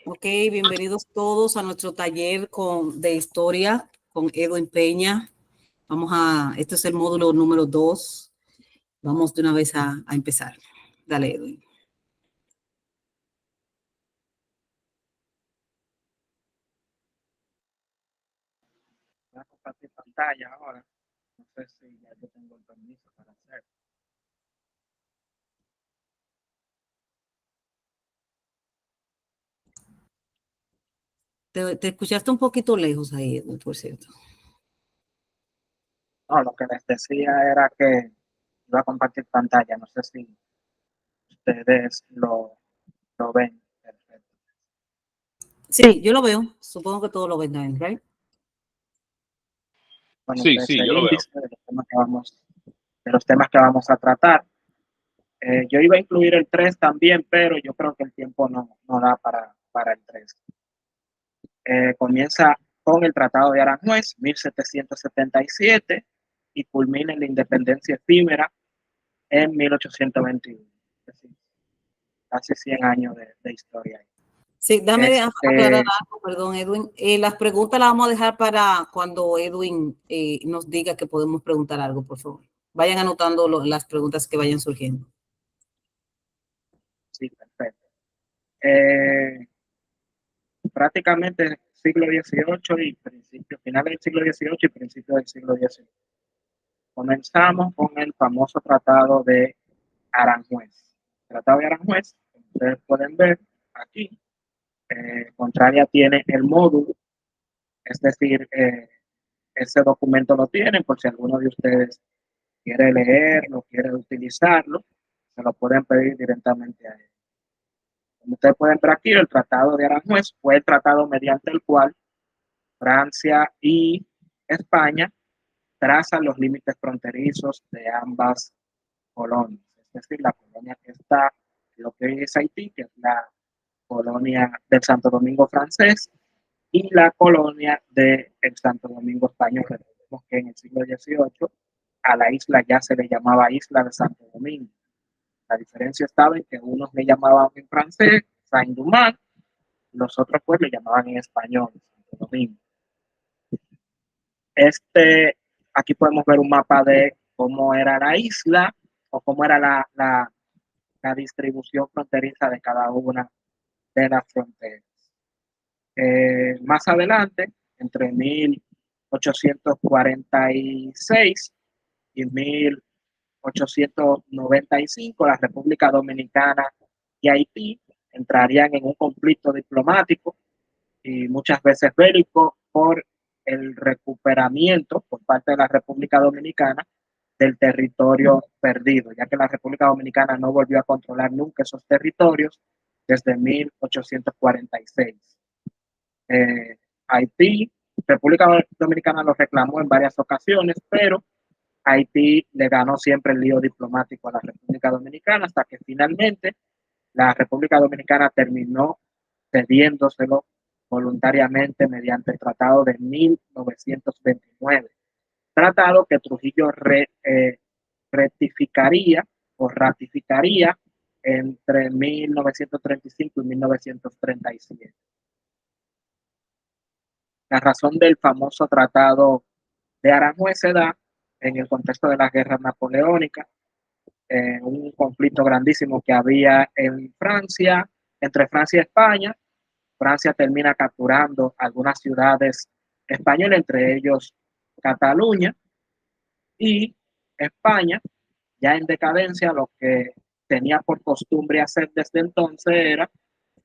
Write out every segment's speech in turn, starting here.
Ok, bienvenidos todos a nuestro taller de historia con Edwin Peña. Este es el módulo número 2. Vamos de una vez a empezar. Dale, Edwin. Voy a compartir pantalla ahora. No sé si ya yo tengo el permiso para hacerlo. Te escuchaste un poquito lejos ahí, Edwin, por cierto. No, lo que les decía era que iba a compartir pantalla. No sé si ustedes lo ven. Perfecto. Sí, yo lo veo. Supongo que todos lo ven también, ¿right? Bueno, Sí, este es sí, el yo lo veo. índice de los temas que vamos a tratar. Yo iba a incluir el 3 también, pero yo creo que el tiempo no da para el 3. Comienza con el Tratado de Aranjuez, 1777, y culmina en la independencia efímera en 1821. Es decir, casi 100 años de historia. Sí, déjame aclarar algo, perdón, Edwin. Las preguntas las vamos a dejar para cuando Edwin nos diga que podemos preguntar algo, por favor. Vayan anotando las preguntas que vayan surgiendo. Sí, perfecto. Prácticamente siglo XVIII y finales del siglo XVIII y principios del siglo XIX. Comenzamos con el famoso Tratado de Aranjuez. El Tratado de Aranjuez, como ustedes pueden ver aquí, Contraria tiene el módulo, es decir, ese documento lo tienen por si alguno de ustedes quiere leerlo, quiere utilizarlo, se lo pueden pedir directamente a él. Como ustedes pueden ver aquí, el Tratado de Aranjuez fue el tratado mediante el cual Francia y España trazan los límites fronterizos de ambas colonias, es decir, la colonia que está en lo que hoy es Haití, que es la colonia del Santo Domingo francés, y la colonia del Santo Domingo español. Recordemos que en el siglo XVIII a la isla ya se le llamaba Isla de Santo Domingo. La diferencia estaba en que unos le llamaban en francés Saint-Domingue, los otros pues le llamaban en español Santo Domingo. Aquí podemos ver un mapa de cómo era la isla o cómo era la distribución fronteriza de cada una de las fronteras. Más adelante, entre 1846 y 1895, la República Dominicana y Haití entrarían en un conflicto diplomático y muchas veces bélico por el recuperamiento por parte de la República Dominicana del territorio perdido, ya que la República Dominicana no volvió a controlar nunca esos territorios desde 1846. Haití, República Dominicana lo reclamó en varias ocasiones, pero Haití le ganó siempre el lío diplomático a la República Dominicana hasta que finalmente la República Dominicana terminó cediéndoselo voluntariamente mediante el Tratado de 1929. Tratado que Trujillo rectificaría o ratificaría entre 1935 y 1937. La razón del famoso Tratado de Aranjuez se da en el contexto de las guerras napoleónicas, un conflicto grandísimo que había en Francia, entre Francia y España. Francia termina capturando algunas ciudades españolas, entre ellos Cataluña, y España, ya en decadencia, lo que tenía por costumbre hacer desde entonces era,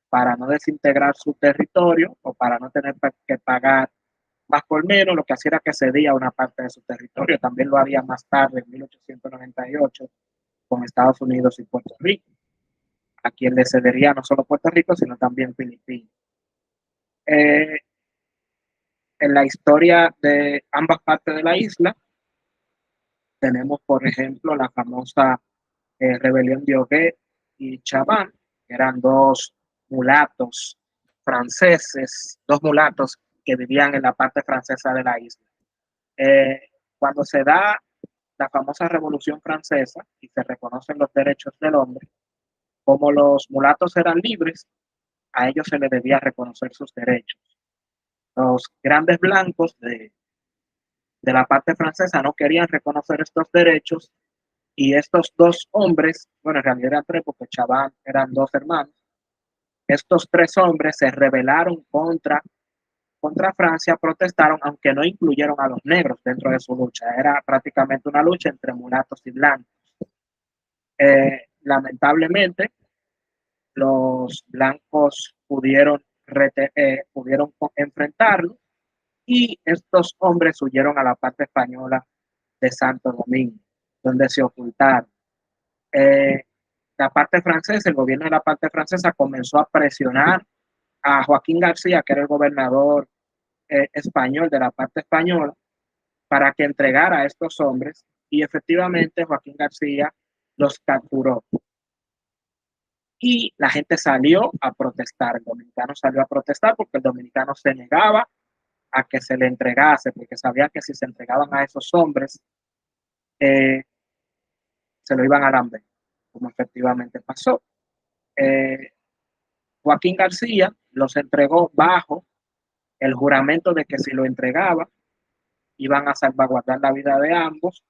para no desintegrar su territorio o para no tener que pagar más por menos, lo que hacía era que cedía una parte de su territorio. También lo haría más tarde, en 1898, con Estados Unidos y Puerto Rico, a quien le cedería no solo Puerto Rico, sino también Filipinas. En la historia de ambas partes de la isla, tenemos, por ejemplo, la famosa rebelión de Ogué y Chaban, que eran dos mulatos franceses, dos mulatos que vivían en la parte francesa de la isla. Cuando se da la famosa Revolución Francesa y se reconocen los derechos del hombre, como los mulatos eran libres, a ellos se les debía reconocer sus derechos. Los grandes blancos de la parte francesa no querían reconocer estos derechos y estos dos hombres, bueno, en realidad eran tres porque Chaban eran dos hermanos, estos tres hombres se rebelaron contra Francia, protestaron, aunque no incluyeron a los negros dentro de su lucha. Era prácticamente una lucha entre mulatos y blancos. Lamentablemente, los blancos pudieron enfrentarlo y estos hombres huyeron a la parte española de Santo Domingo, donde se ocultaron. La parte francesa, el gobierno de la parte francesa comenzó a presionar a Joaquín García, que era el gobernador español de la parte española, para que entregara a estos hombres y efectivamente Joaquín García los capturó. Y la gente salió a protestar, el dominicano salió a protestar porque el dominicano se negaba a que se le entregase, porque sabía que si se entregaban a esos hombres, se lo iban a lamber, como efectivamente pasó. Joaquín García los entregó bajo el juramento de que si lo entregaba, iban a salvaguardar la vida de ambos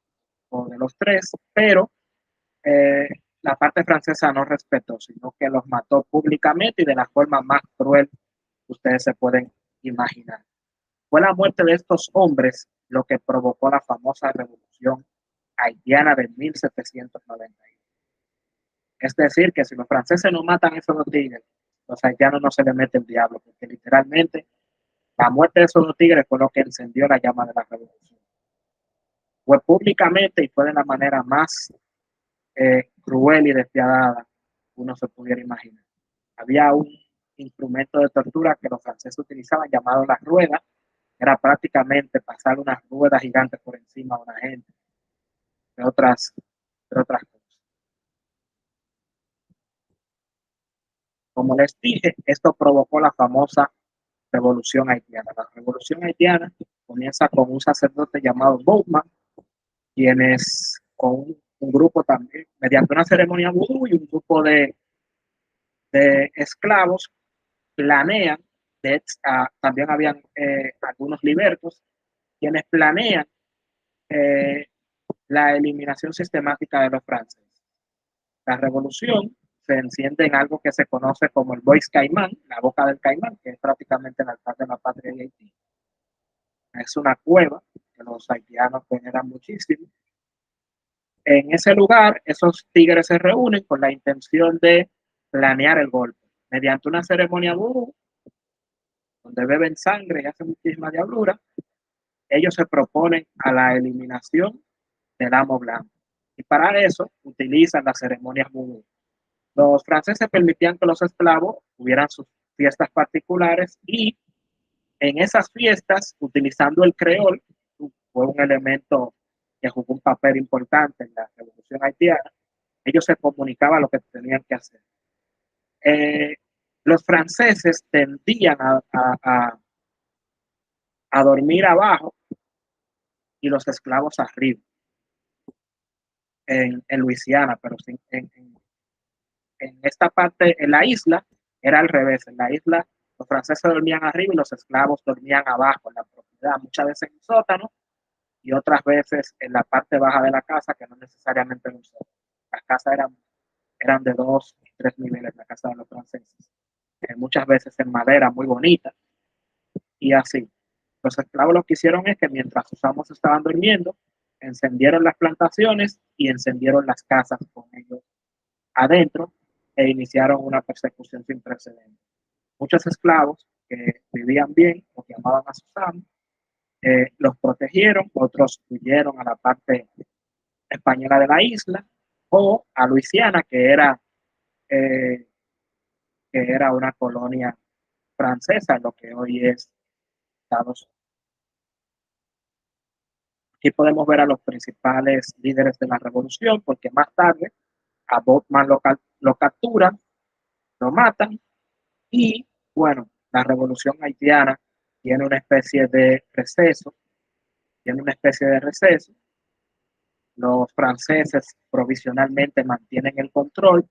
o de los tres, pero la parte francesa no respetó, sino que los mató públicamente y de la forma más cruel que ustedes se pueden imaginar. Fue la muerte de estos hombres lo que provocó la famosa revolución haitiana de 1791. Es decir, que si los franceses no matan a esos dos tigres, los haitianos no se les mete el diablo, porque literalmente la muerte de esos dos tigres fue lo que encendió la llama de la revolución. Fue públicamente y fue de la manera más cruel y despiadada que uno se pudiera imaginar. Había un instrumento de tortura que los franceses utilizaban llamado la rueda, era prácticamente pasar unas ruedas gigantes por encima de una gente, de otras cosas. Como les dije, esto provocó la famosa revolución haitiana. La revolución haitiana comienza con un sacerdote llamado Boutman, quienes con un grupo también, mediante una ceremonia vudú y un grupo de esclavos, planean, también habían algunos libertos, quienes planean la eliminación sistemática de los franceses. La revolución se enciende en algo que se conoce como el Bois Caimán, la boca del Caimán, que es prácticamente el altar de la patria de Haití. Es una cueva que los haitianos veneran muchísimo. En ese lugar, esos tigres se reúnen con la intención de planear el golpe. Mediante una ceremonia vudú, donde beben sangre y hacen muchísima diablura, ellos se proponen a la eliminación del amo blanco. Y para eso utilizan las ceremonias vudú. Los franceses permitían que los esclavos tuvieran sus fiestas particulares y en esas fiestas, utilizando el creol, fue un elemento que jugó un papel importante en la revolución haitiana, ellos se comunicaban lo que tenían que hacer. Los franceses tendían a dormir abajo y los esclavos arriba, en Luisiana, pero en esta parte, en la isla, era al revés. En la isla, los franceses dormían arriba y los esclavos dormían abajo en la propiedad, muchas veces en un sótano y otras veces en la parte baja de la casa, que no necesariamente en un sótano. Las casas eran de 2 y 3 niveles, la casa de los franceses. Muchas veces en madera, muy bonita, y así. Los esclavos lo que hicieron es que mientras sus amos estaban durmiendo, encendieron las plantaciones y encendieron las casas con ellos adentro e iniciaron una persecución sin precedentes. Muchos esclavos que vivían bien o que amaban a sus amos, los protegieron, otros huyeron a la parte española de la isla o a Luisiana, eh, que era una colonia francesa, en lo que hoy es Estados Unidos. Aquí podemos ver a los principales líderes de la revolución, porque más tarde a Botman lo capturan, lo matan y, bueno, la revolución haitiana tiene una especie de receso, Los franceses provisionalmente mantienen el control,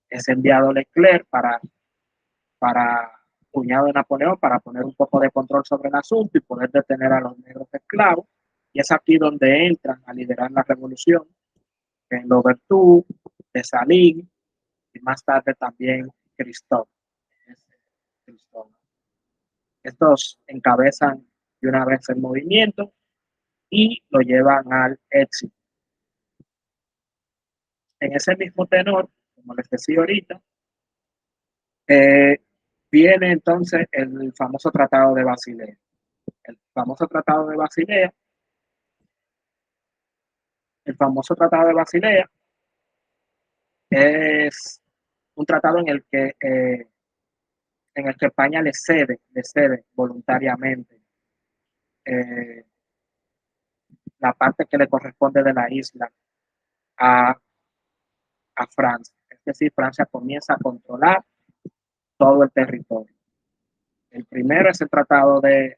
es enviado Leclerc para para cuñado de Napoleón, para poner un poco de control sobre el asunto y poder detener a los negros esclavos. Y es aquí donde entran a liderar la revolución en Louverture, Dessalines y más tarde también Christophe. Estos encabezan de una vez el movimiento y lo llevan al éxito. En ese mismo tenor, como les decía ahorita, viene entonces el famoso Tratado de Basilea. El famoso Tratado de Basilea, el famoso Tratado de Basilea es un tratado en el que España le cede voluntariamente eh, la parte que le corresponde de la isla a, a Francia. Es decir, Francia comienza a controlar todo el territorio. El primero es el tratado en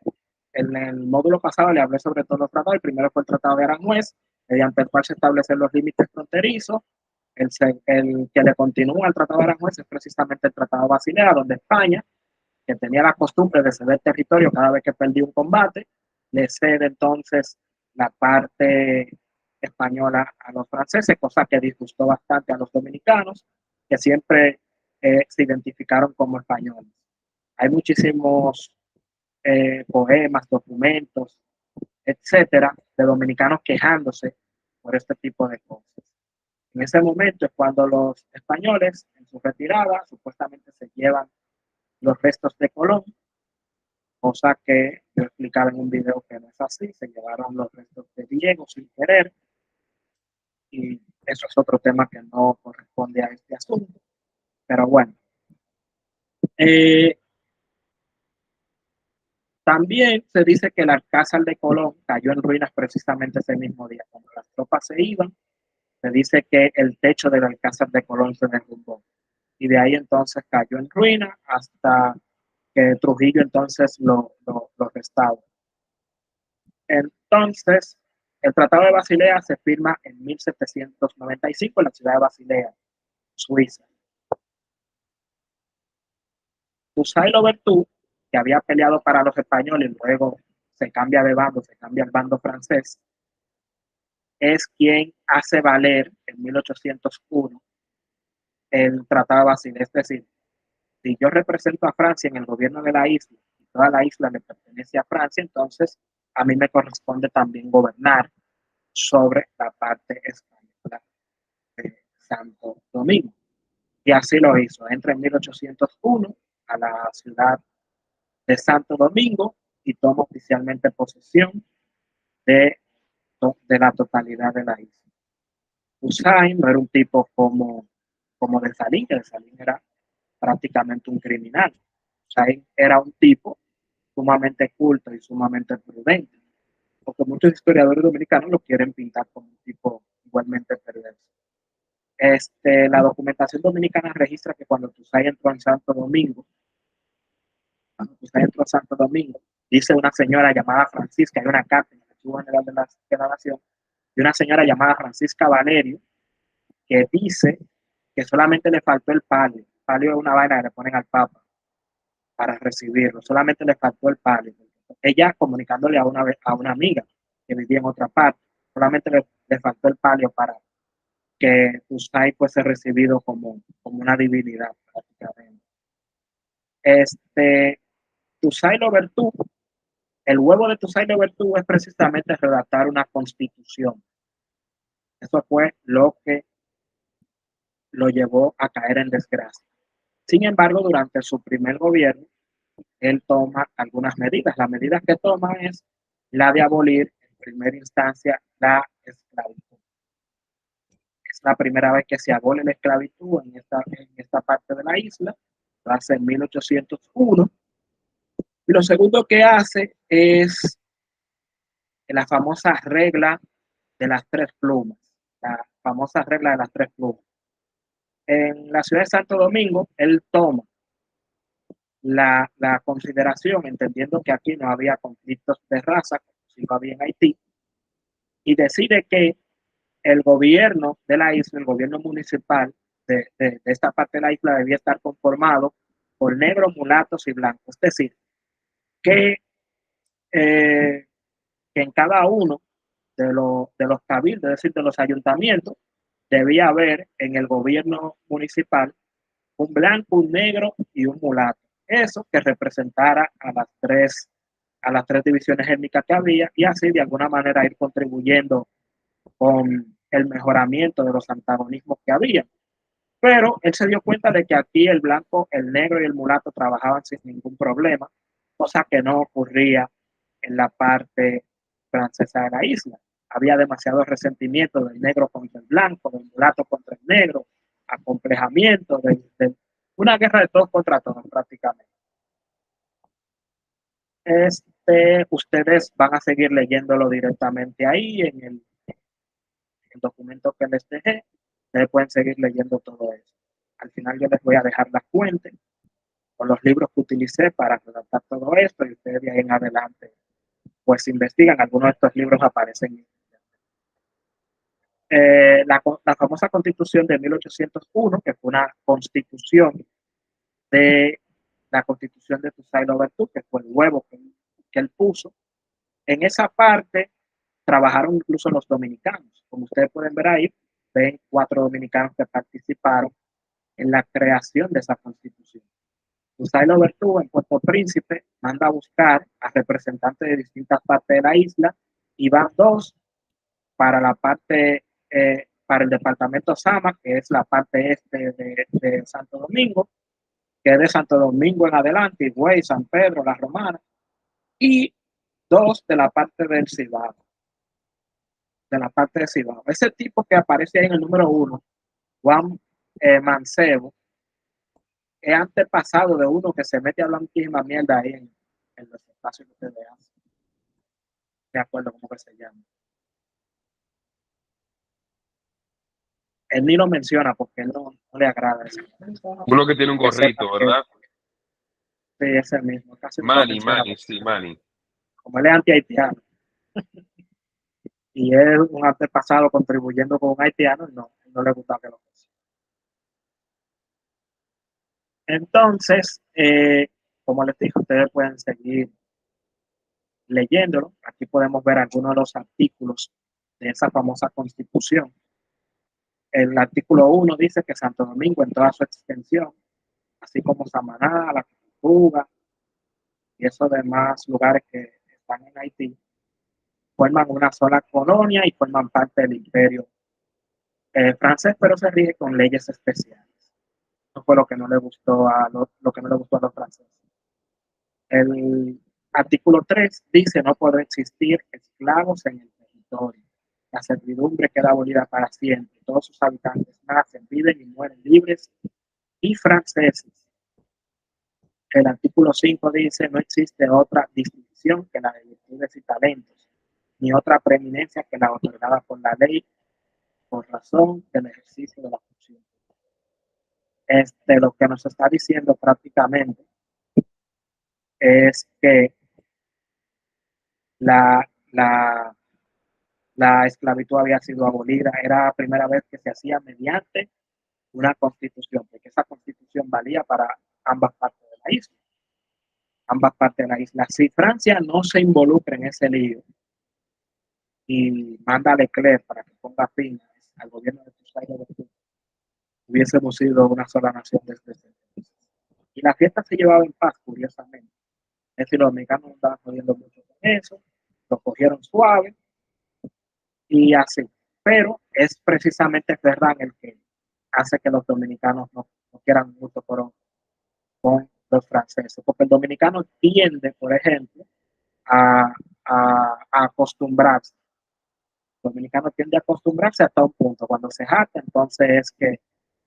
el módulo pasado le hablé sobre todos los tratados. El primero fue el Tratado de Aranjuez, mediante el cual se establecen los límites fronterizos. El que le continúa al Tratado de Aranjuez es precisamente el Tratado de Basilea, donde España, que tenía la costumbre de ceder territorio cada vez que perdía un combate, le cede entonces la parte española a los franceses, cosa que disgustó bastante a los dominicanos, que siempre se identificaron como españoles. Hay muchísimos poemas, documentos, etcétera, de dominicanos quejándose por este tipo de cosas. En ese momento es cuando los españoles, en su retirada, supuestamente se llevan los restos de Colón, cosa que yo explicaba en un video que no es así, se llevaron los restos de Diego sin querer, y eso es otro tema que no corresponde a este asunto. Pero bueno, también se dice que el Alcázar de Colón cayó en ruinas precisamente ese mismo día. Cuando las tropas se iban, se dice que el techo del Alcázar de Colón se derrumbó. Y de ahí entonces cayó en ruinas hasta que Trujillo entonces lo restauró. Entonces, el Tratado de Basilea se firma en 1795 en la ciudad de Basilea, Suiza. Toussaint Louverture, que había peleado para los españoles y luego se cambia de bando, se cambia al bando francés, es quien hace valer en 1801 el Tratado de Basilea. Es decir, si yo represento a Francia en el gobierno de la isla y toda la isla le pertenece a Francia, entonces a mí me corresponde también gobernar sobre la parte española de Santo Domingo. Y así lo hizo. Entra en 1801 a la ciudad de Santo Domingo y toma oficialmente posesión de la totalidad de la isla. Toussaint no era un tipo como Dessalines, que Dessalines era prácticamente un criminal. Toussaint era un tipo sumamente culto y sumamente prudente, porque muchos historiadores dominicanos lo quieren pintar como un tipo igualmente perverso. La documentación dominicana registra que cuando Toussaint entró en Santo Domingo, dice una señora llamada Francisca, hay una carta en el Archivo General de la Nación, de una señora llamada Francisca Valerio, que dice que solamente le faltó el palio. El palio es una vaina que le ponen al Papa para recibirlo, solamente le faltó el palio. Ella comunicándole a una amiga que vivía en otra parte, solamente le faltó el palio para que Toussaint fuese recibido como una divinidad prácticamente. Toussaint Louverture, el huevo de Toussaint Louverture es precisamente redactar una constitución. Eso fue lo que lo llevó a caer en desgracia. Sin embargo, durante su primer gobierno, él toma algunas medidas. Las medidas que toma es la de abolir en primera instancia la esclavitud. Es la primera vez que se abole la esclavitud en esta parte de la isla, lo hace en 1801. Y lo segundo que hace es la famosa regla de las tres plumas, la famosa regla de las tres plumas. En la ciudad de Santo Domingo, él toma la consideración, entendiendo que aquí no había conflictos de raza, como si lo había en Haití, y decide que el gobierno de la isla, el gobierno municipal de esta parte de la isla debía estar conformado por negros, mulatos y blancos. Es decir, que, que en cada uno de los cabildos, es decir, de los ayuntamientos, debía haber en el gobierno municipal un blanco, un negro y un mulato. Eso que representara a las tres divisiones étnicas que había y así de alguna manera ir contribuyendo con el mejoramiento de los antagonismos que había. Pero él se dio cuenta de que aquí el blanco, el negro y el mulato trabajaban sin ningún problema, cosa que no ocurría en la parte francesa de la isla. Había demasiado resentimiento del negro contra el blanco, del mulato contra el negro, acomplejamiento, una guerra de todos contra todos prácticamente. Ustedes van a seguir leyéndolo directamente ahí en el documento que les dejé. Ustedes pueden seguir leyendo todo eso. Al final yo les voy a dejar la fuente con los libros que utilicé para redactar todo esto y ustedes de ahí en adelante pues investigan. Algunos de estos libros aparecen. La famosa Constitución de 1801, que fue una constitución de la Constitución de Toussaint-Louverture, que fue el huevo que él puso. En esa parte trabajaron incluso los dominicanos. Como ustedes pueden ver ahí, ven 4 dominicanos que participaron en la creación de esa constitución. Toussaint-Louverture, en Puerto Príncipe, manda a buscar a representantes de distintas partes de la isla y van 2 para la parte, para el departamento Sama, que es la parte este de Santo Domingo, que es de Santo Domingo en adelante, Higüey, San Pedro, La Romana, y 2 de la parte del Cibao, de la parte de Cibao. Ese tipo que aparece ahí en el número 1, Juan Mancebo, es antepasado de uno que se mete a hablar muchísima mierda ahí en los espacios que ustedes hacen. De acuerdo cómo que se llama. Él ni lo menciona porque él no le agrada eso. Uno que tiene un gorrito, ¿verdad? Sí, ese mismo. Casi Manny, sí, Manny. Como él es anti-haitiano y es un antepasado contribuyendo con un haitiano, no le gusta que lo pase. Entonces, como les dije, ustedes pueden seguir leyéndolo. Aquí podemos ver algunos de los artículos de esa famosa constitución. El artículo 1 dice que Santo Domingo en toda su extensión, así como Samaná, La Tortuga y esos demás lugares que están en Haití, forman una sola colonia y forman parte del imperio francés, pero se rige con leyes especiales. Eso fue lo que no le gustó lo que no le gustó a los franceses. El artículo 3 dice no podrá existir esclavos en el territorio. La servidumbre queda abolida para siempre. Todos sus habitantes nacen, viven y mueren libres y franceses. El artículo 5 dice no existe otra distinción que la de virtudes y talentos, ni otra preeminencia que la otorgada por la ley por razón del ejercicio de la función. Lo que nos está diciendo prácticamente es que la, la, la esclavitud había sido abolida. Era la primera vez que se hacía mediante una constitución, porque esa constitución valía para ambas partes de la isla. Ambas partes de la isla. Si Francia no se involucra en ese lío y manda a Leclerc para que ponga fin al gobierno de Toussaint-Louverture, hubiésemos sido una sola nación desde ese entonces. Y la fiesta se llevaba en paz, curiosamente. Es decir, los dominicanos no estaban jodiendo mucho con eso, lo cogieron suave y así. Pero es precisamente Ferran el que hace que los dominicanos no quieran mucho con los franceses, porque el dominicano tiende, por ejemplo, a acostumbrarse. El dominicano tiende a acostumbrarse hasta un punto. Cuando se jacta, entonces es que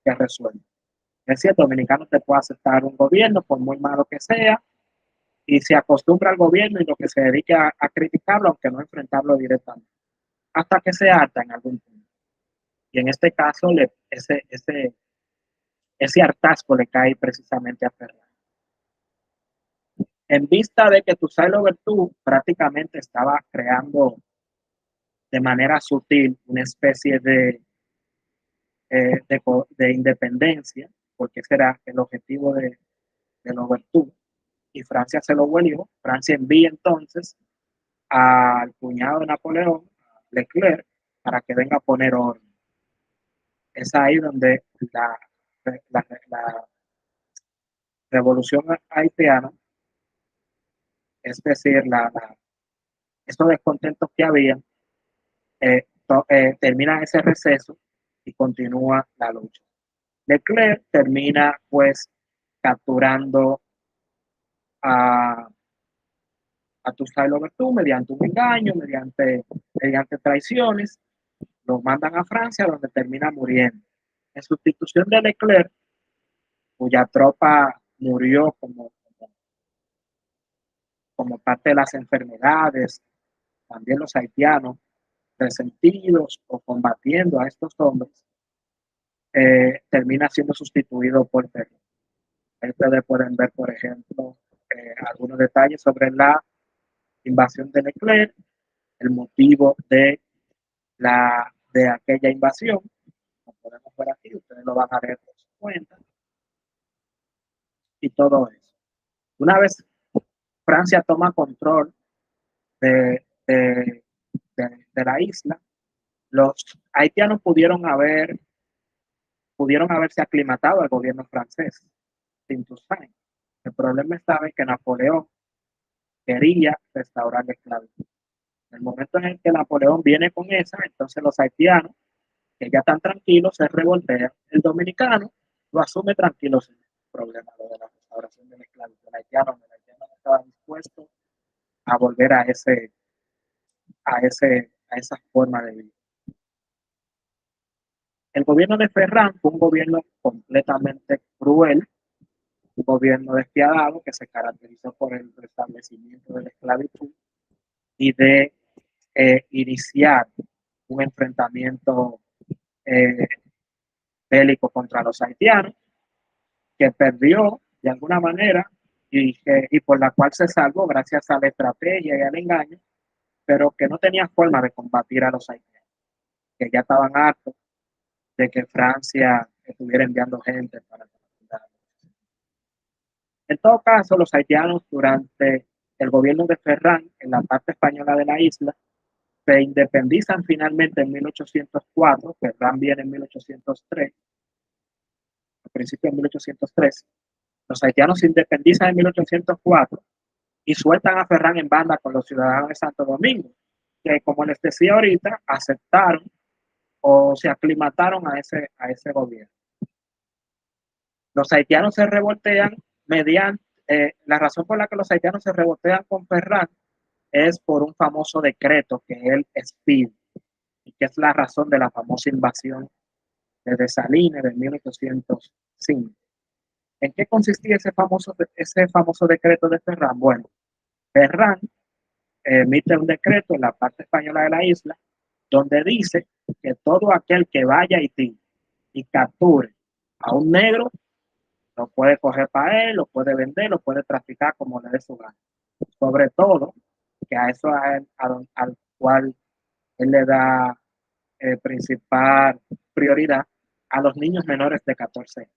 resuelve. Es decir, el dominicano te puede aceptar un gobierno, por muy malo que sea, y se acostumbra al gobierno y lo que se dedica a criticarlo, aunque no enfrentarlo directamente, hasta que se harta en algún punto. Y en este caso, ese hartazgo le cae precisamente a Ferran. En vista de que Toussaint-Louverture prácticamente estaba creando de manera sutil una especie de independencia, porque ese era el objetivo del Obertú, y Francia se lo huelió. Francia envía entonces al cuñado de Napoleón, Leclerc, para que venga a poner orden. Es ahí donde la revolución haitiana, es decir, esos descontentos que había, termina ese receso y continúa la lucha. Leclerc termina pues capturando a, a Toussaint Louverture mediante un engaño, mediante traiciones, lo mandan a Francia donde termina muriendo. En sustitución de Leclerc, cuya tropa murió como parte de las enfermedades, también los haitianos, resentidos o combatiendo a estos hombres, termina siendo sustituido por Perón. Ustedes pueden ver, por ejemplo, algunos detalles sobre la invasión de Leclerc, el motivo de aquella invasión. Como podemos ver aquí, ustedes lo van a ver por su cuenta. Y todo eso. Una vez Francia toma control de la isla, los haitianos pudieron haberse aclimatado al gobierno francés sin Toussaint. El problema estaba en que Napoleón quería restaurar la esclavitud. En el momento en el que Napoleón viene con esa, entonces los haitianos, que ya están tranquilos, se revoltean. El dominicano lo asume tranquilo sin problema de la restauración de la esclavitud. El haitiano no estaba dispuesto a volver a esa forma de vida. El gobierno de Ferrán fue un gobierno completamente cruel, un gobierno despiadado que se caracterizó por el restablecimiento de la esclavitud y de iniciar un enfrentamiento bélico contra los haitianos, que perdió de alguna manera y por la cual se salvó gracias a la estrategia y al engaño, pero que no tenía forma de combatir a los haitianos, que ya estaban hartos de que Francia estuviera enviando gente para combatir. En todo caso, los haitianos durante el gobierno de Ferrán en la parte española de la isla se independizan finalmente en 1804, Ferrán viene en 1803, a principios de 1803, los haitianos se independizan en 1804 y sueltan a Ferrán en banda con los ciudadanos de Santo Domingo, que como les decía ahorita, aceptaron o se aclimataron a ese gobierno. Los haitianos se revoltean mediante, la razón por la que los haitianos se revoltean con Ferrán es por un famoso decreto que él expide, y que es la razón de la famosa invasión de Dessalines de 1805. ¿En qué consistía ese famoso decreto de Ferrán? Bueno, Ferrán emite un decreto en la parte española de la isla donde dice que todo aquel que vaya a Haití y capture a un negro lo puede coger para él, lo puede vender, lo puede traficar como le dé su gana. Sobre todo, que a eso al cual él le da principal prioridad a los niños menores de 14 años.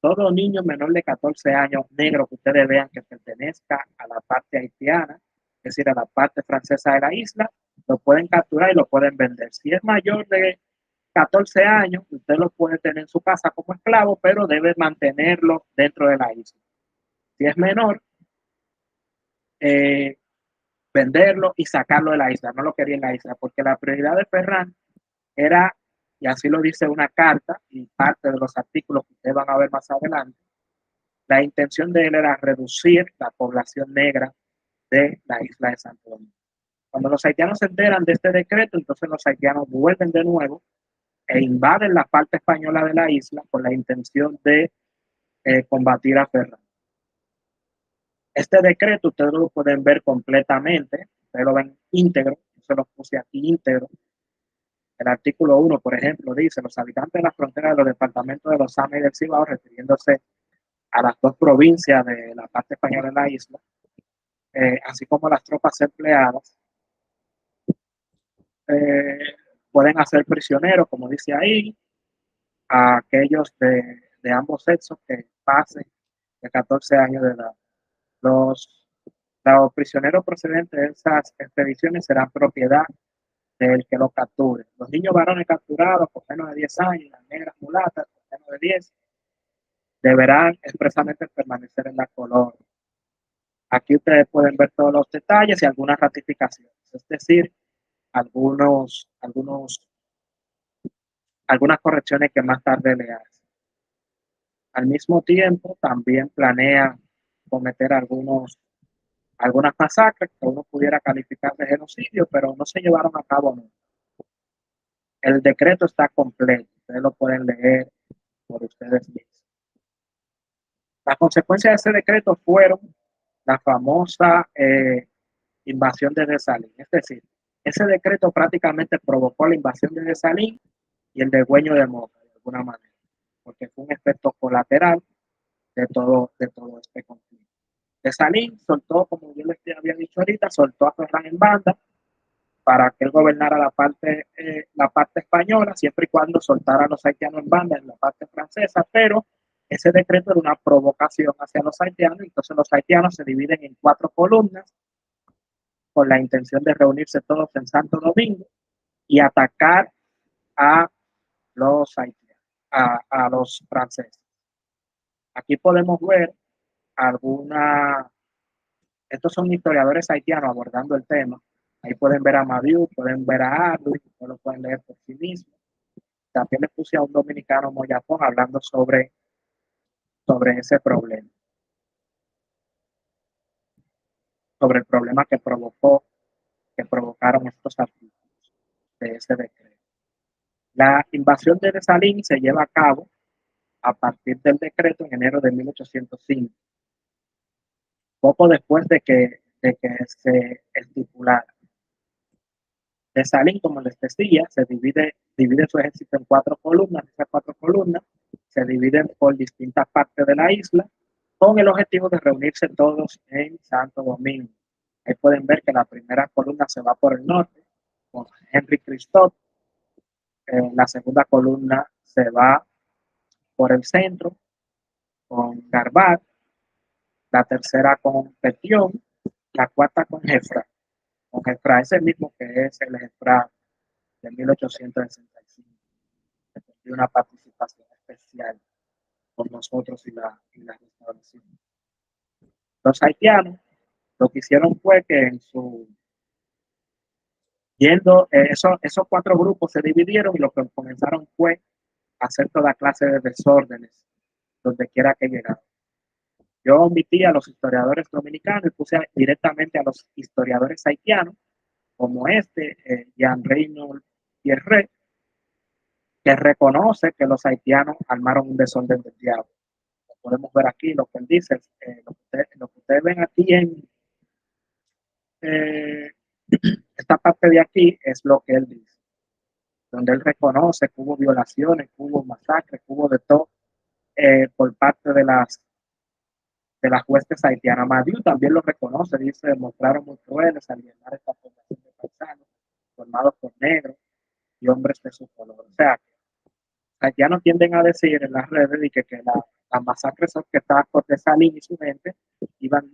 Todo niño menor de 14 años negro que ustedes vean que pertenezca a la parte haitiana, es decir, a la parte francesa de la isla, lo pueden capturar y lo pueden vender. Si es mayor de 14 años, usted lo puede tener en su casa como esclavo, pero debe mantenerlo dentro de la isla. Si es menor, venderlo y sacarlo de la isla. No lo quería en la isla, porque la prioridad de Ferrán era, y así lo dice una carta y parte de los artículos que ustedes van a ver más adelante, la intención de él era reducir la población negra de la isla de Santo Domingo. Cuando los haitianos se enteran de este decreto, entonces los haitianos vuelven de nuevo e invaden la parte española de la isla con la intención de combatir a Ferrán. Este decreto ustedes lo pueden ver completamente, ustedes lo ven íntegro, yo se lo puse aquí íntegro. El artículo 1, por ejemplo, dice: los habitantes de la frontera de los departamentos de Los Ángeles y del Cibao, refiriéndose a las dos provincias de la parte española de la isla, así como las tropas empleadas, eh, pueden hacer prisioneros, como dice ahí, a aquellos de ambos sexos que pasen de 14 años de edad. Los prisioneros procedentes de esas expediciones serán propiedad del que los capture. Los niños varones capturados por menos de 10 años, las negras mulatas por menos de 10, deberán expresamente permanecer en la colonia. Aquí ustedes pueden ver todos los detalles y algunas ratificaciones, es decir, algunas correcciones que más tarde le hacen. Al mismo tiempo, también planea cometer algunas masacres que uno pudiera calificar de genocidio, pero no se llevaron a cabo nunca. El decreto está completo, ustedes lo pueden leer por ustedes mismos. Las consecuencias de ese decreto fueron la famosa invasión de Desalín. Es decir, ese decreto prácticamente provocó la invasión de Desalín y el degüello de Moca, de alguna manera, porque fue un efecto colateral de todo este conflicto. Desalín soltó, como yo les había dicho ahorita, soltó a Ferran en banda para que él gobernara la parte española, siempre y cuando soltara a los haitianos en banda en la parte francesa, pero ese decreto era una provocación hacia los haitianos, entonces los haitianos se dividen en 4 columnas con la intención de reunirse todos en Santo Domingo y atacar a los haitianos, a los franceses. Aquí podemos ver estos son historiadores haitianos abordando el tema. Ahí pueden ver a Madiu, pueden ver a Arluy, lo pueden leer por sí mismos. También les puse a un dominicano, Moyapón, hablando sobre ese problema. Sobre el problema que provocaron estos artículos de ese decreto. La invasión de Desalín se lleva a cabo a partir del decreto en enero de 1805, poco después de que se estipulara. Desalín, como les decía, divide su ejército en 4 columnas. Esas 4 columnas se dividen por distintas partes de la isla con el objetivo de reunirse todos en Santo Domingo. Ahí pueden ver que la primera columna se va por el norte con Henry Christophe. La segunda columna se va por el centro con Garbat. La tercera con Petión. La cuarta con Jefra. Con Jefra es el mismo que es el Jefra de 1865. De una participación especial con nosotros y la restauración. Los haitianos lo que hicieron fue que esos 4 grupos se dividieron y lo que comenzaron fue a hacer toda clase de desórdenes donde quiera que llegaran. Yo omití a los historiadores dominicanos y puse directamente a los historiadores haitianos, como Jean Reynold Pierre, que reconoce que los haitianos armaron un desorden del diablo. Lo podemos ver aquí, lo que él dice, lo que ustedes ven aquí en esta parte de aquí es lo que él dice, donde él reconoce que hubo violaciones, que hubo masacres, que hubo de todo por parte de las huestes haitianas. Madiu también lo reconoce, dice, demostraron muy crueles al llenar esta población de paisanos formados por negros y hombres de su color. O sea, haitianos tienden a decir en las redes de que las masacres orquestadas por Desalín y su gente iban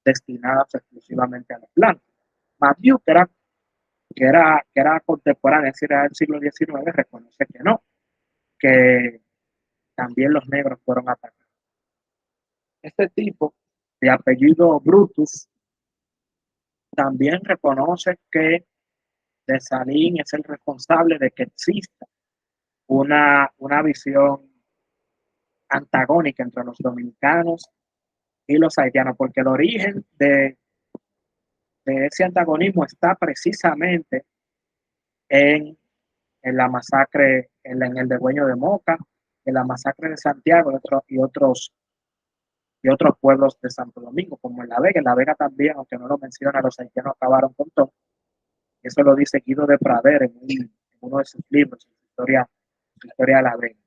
destinadas exclusivamente a los blancos. Madiu, que era contemporáneo, es decir, era del siglo XIX, reconoce que no, que también los negros fueron atacados. Este tipo de apellido Brutus también reconoce que Desalín es el responsable de que exista una visión antagónica entre los dominicanos y los haitianos, porque el origen de ese antagonismo está precisamente en la masacre, en el degüello de Moca, en la masacre de Santiago y otros pueblos de Santo Domingo, como en La Vega. En La Vega también, aunque no lo menciona, los haitianos acabaron con todo. Eso lo dice Guido de Prader en uno de sus libros, su historia de La Vega.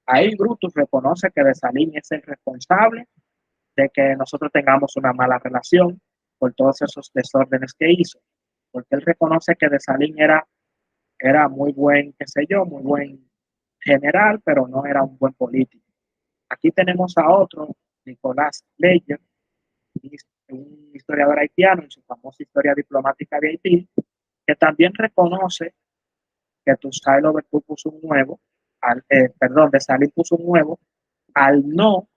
Ahí Brutus reconoce que Desalín es el responsable de que nosotros tengamos una mala relación por todos esos desórdenes que hizo, porque él reconoce que Desalín era muy buen, muy buen general, pero no era un buen político. Aquí tenemos a otro Nicolás Leyer, un historiador haitiano, en su famosa historia diplomática de Haití, que también reconoce que Toussaint Louverture puso un huevo, Dessalines puso un huevo al no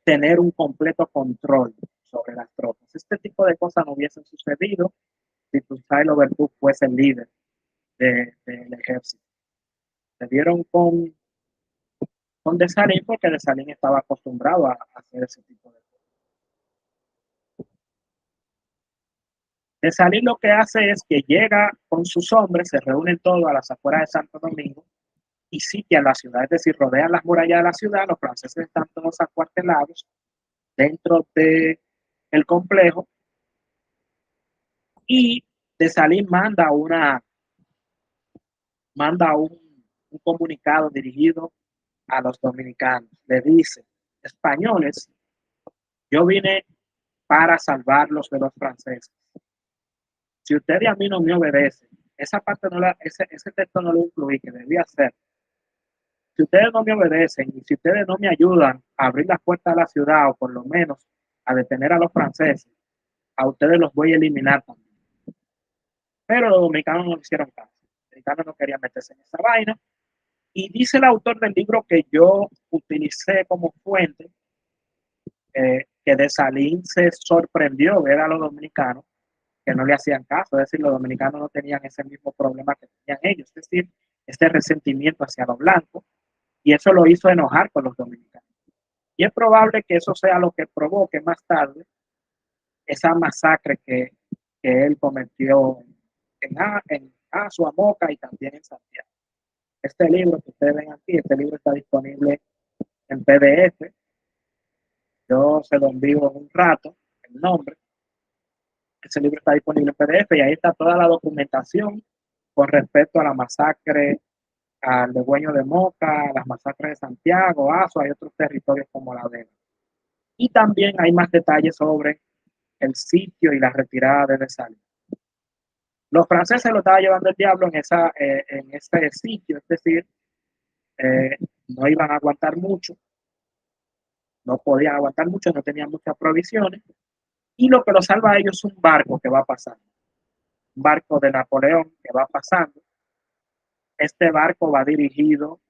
tener un completo control sobre las tropas. Este tipo de cosas no hubiesen sucedido si Toussaint Louverture fuese el líder del ejército. Se dieron con Dessalines porque Dessalines estaba acostumbrado a hacer ese tipo de cosas. Dessalines lo que hace es que llega con sus hombres, se reúnen todos a las afueras de Santo Domingo y sitian la ciudad, es decir, rodean las murallas de la ciudad. Los franceses están todos acuartelados dentro del complejo y Dessalines manda un comunicado dirigido a los dominicanos. Le dice: españoles, yo vine para salvarlos de los franceses. Si ustedes a mí no me obedecen, esa parte ese texto no lo incluí, que debía ser. Si ustedes no me obedecen y si ustedes no me ayudan a abrir las puertas de la ciudad o por lo menos a detener a los franceses, a ustedes los voy a eliminar también. Pero los dominicanos no hicieron caso. Los dominicanos no querían meterse en esa vaina. Y dice el autor del libro que yo utilicé como fuente, que Dessalines se sorprendió ver a los dominicanos que no le hacían caso, es decir, los dominicanos no tenían ese mismo problema que tenían ellos, es decir, este resentimiento hacia los blancos, y eso lo hizo enojar con los dominicanos. Y es probable que eso sea lo que provoque más tarde esa masacre que él cometió en Azua, Moca y también en Santiago. Este libro que ustedes ven aquí, este libro está disponible en PDF. Yo se lo envío en un rato, el nombre. Ese libro está disponible en PDF y ahí está toda la documentación con respecto a la masacre al Degüeño de Moca, las masacres de Santiago, Azua y otros territorios como La Vega. Y también hay más detalles sobre el sitio y la retirada de Dessalines. Los franceses lo estaban llevando el diablo en este sitio, es decir, no iban a aguantar mucho, no podían aguantar mucho, no tenían muchas provisiones, y lo que los salva a ellos es un barco que va pasando, un barco de Napoleón que va pasando. Este barco va dirigido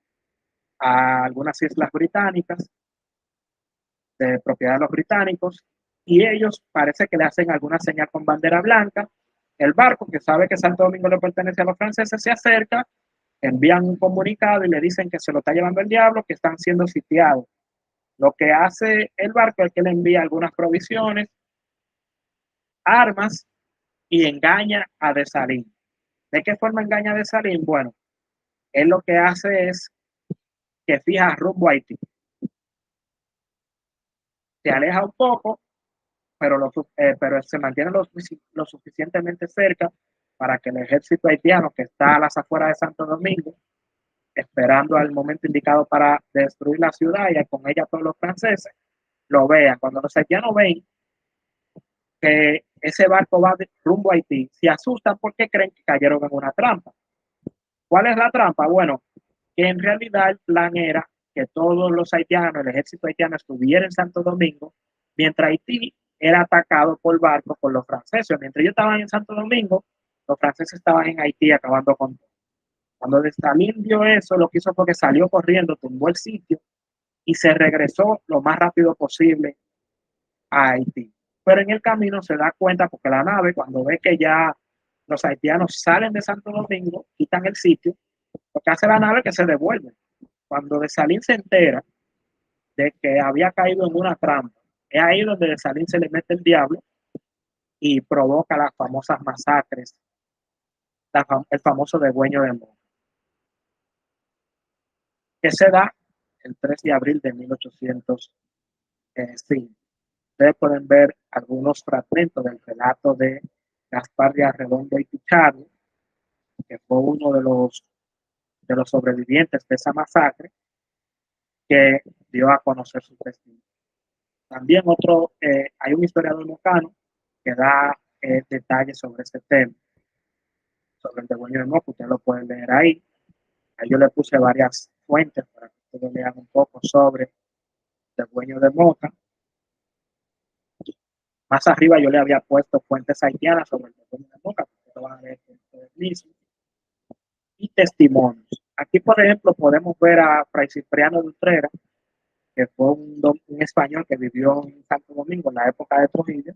a algunas islas británicas, de propiedad de los británicos, y ellos parece que le hacen alguna señal con bandera blanca. El barco, que sabe que Santo Domingo le pertenece a los franceses, se acerca, envían un comunicado y le dicen que se lo está llevando el diablo, que están siendo sitiados. Lo que hace el barco es que le envía algunas provisiones, armas, y engaña a Dessalines. ¿De qué forma engaña a Dessalines? Bueno, él lo que hace es que fija rumbo a Haití. Se aleja un poco, pero se mantiene lo suficientemente cerca para que el ejército haitiano, que está a las afueras de Santo Domingo, esperando al momento indicado para destruir la ciudad y con ella todos los franceses, lo vean. Cuando los haitianos ven que ese barco va rumbo a Haití, se asustan porque creen que cayeron en una trampa. ¿Cuál es la trampa? Bueno, que en realidad el plan era que todos los haitianos, el ejército haitiano, estuviera en Santo Domingo, mientras Haití era atacado por barcos por los franceses. Mientras ellos estaban en Santo Domingo, los franceses estaban en Haití acabando con todo. Cuando Dessalines vio eso, lo que hizo fue que salió corriendo, tumbó el sitio y se regresó lo más rápido posible a Haití. Pero en el camino se da cuenta, porque la nave, cuando ve que ya los haitianos salen de Santo Domingo, quitan el sitio, lo que hace la nave es que se devuelve. Cuando Dessalines se entera de que había caído en una trampa, es ahí donde Dessalines se le mete el diablo y provoca las famosas masacres, el famoso degüeño de Moca, que se da el 3 de abril de 1805. Ustedes pueden ver algunos fragmentos del relato de Gaspar de Arredondo y Pichardo, que fue uno de los sobrevivientes de esa masacre, que dio a conocer su testimonio. También hay un historiador mocano que da detalles sobre ese tema, sobre el degüeño de Moca. Ustedes lo pueden leer ahí. Ahí yo le puse varias fuentes para que ustedes lean un poco sobre Dueño de Moca. Más arriba yo le había puesto fuentes haitianas sobre el Dueño de Moca, porque lo van a ver ustedes mismos. Y testimonios. Aquí, por ejemplo, podemos ver a Fray Cipriano de Utrera, que fue un español que vivió en Santo Domingo en la época de Trujillo,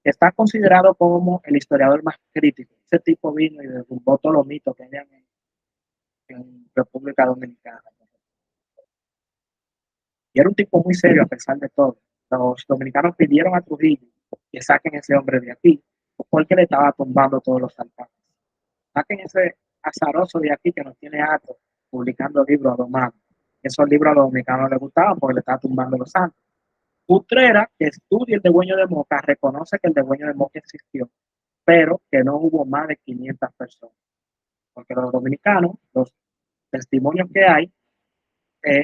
que está considerado como el historiador más crítico. Ese tipo vino y derrumbó todos los mitos que habían en República Dominicana. Y era un tipo muy serio a pesar de todo. Los dominicanos pidieron a Trujillo que saquen a ese hombre de aquí, porque le estaba tumbando todos los altares. Saquen ese azaroso de aquí que nos tiene harto publicando libros a dos manos. Esos libros a los dominicanos les gustaban porque le estaba tumbando los santos. Utrera, que estudia el degüeño de Moca, reconoce que el degüeño de Moca existió, pero que no hubo más de 500 personas. Porque los dominicanos, los testimonios que hay,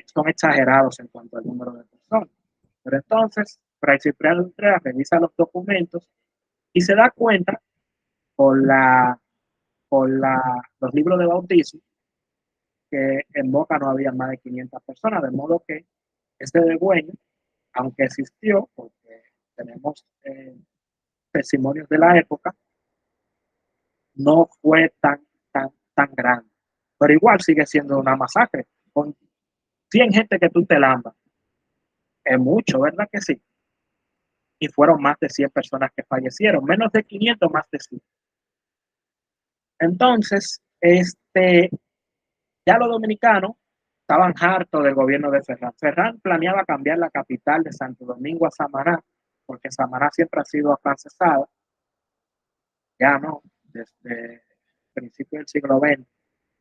son exagerados en cuanto al número de personas. Pero entonces, Fray Cipriano Utrera revisa los documentos y se da cuenta por los libros de bautismo que en Moca no había más de 500 personas, de modo que este degüeño, aunque existió, porque tenemos testimonios de la época, no fue tan grande. Pero igual sigue siendo una masacre. Con 100 gente que tú te lambas, es mucho, ¿verdad que sí? Y fueron más de 100 personas que fallecieron, menos de 500, más de 100. Entonces, ya los dominicanos estaban hartos del gobierno de Ferrán. Ferrán planeaba cambiar la capital de Santo Domingo a Samaná, porque Samaná siempre ha sido afrancesada, ya no, desde el principio del siglo XX,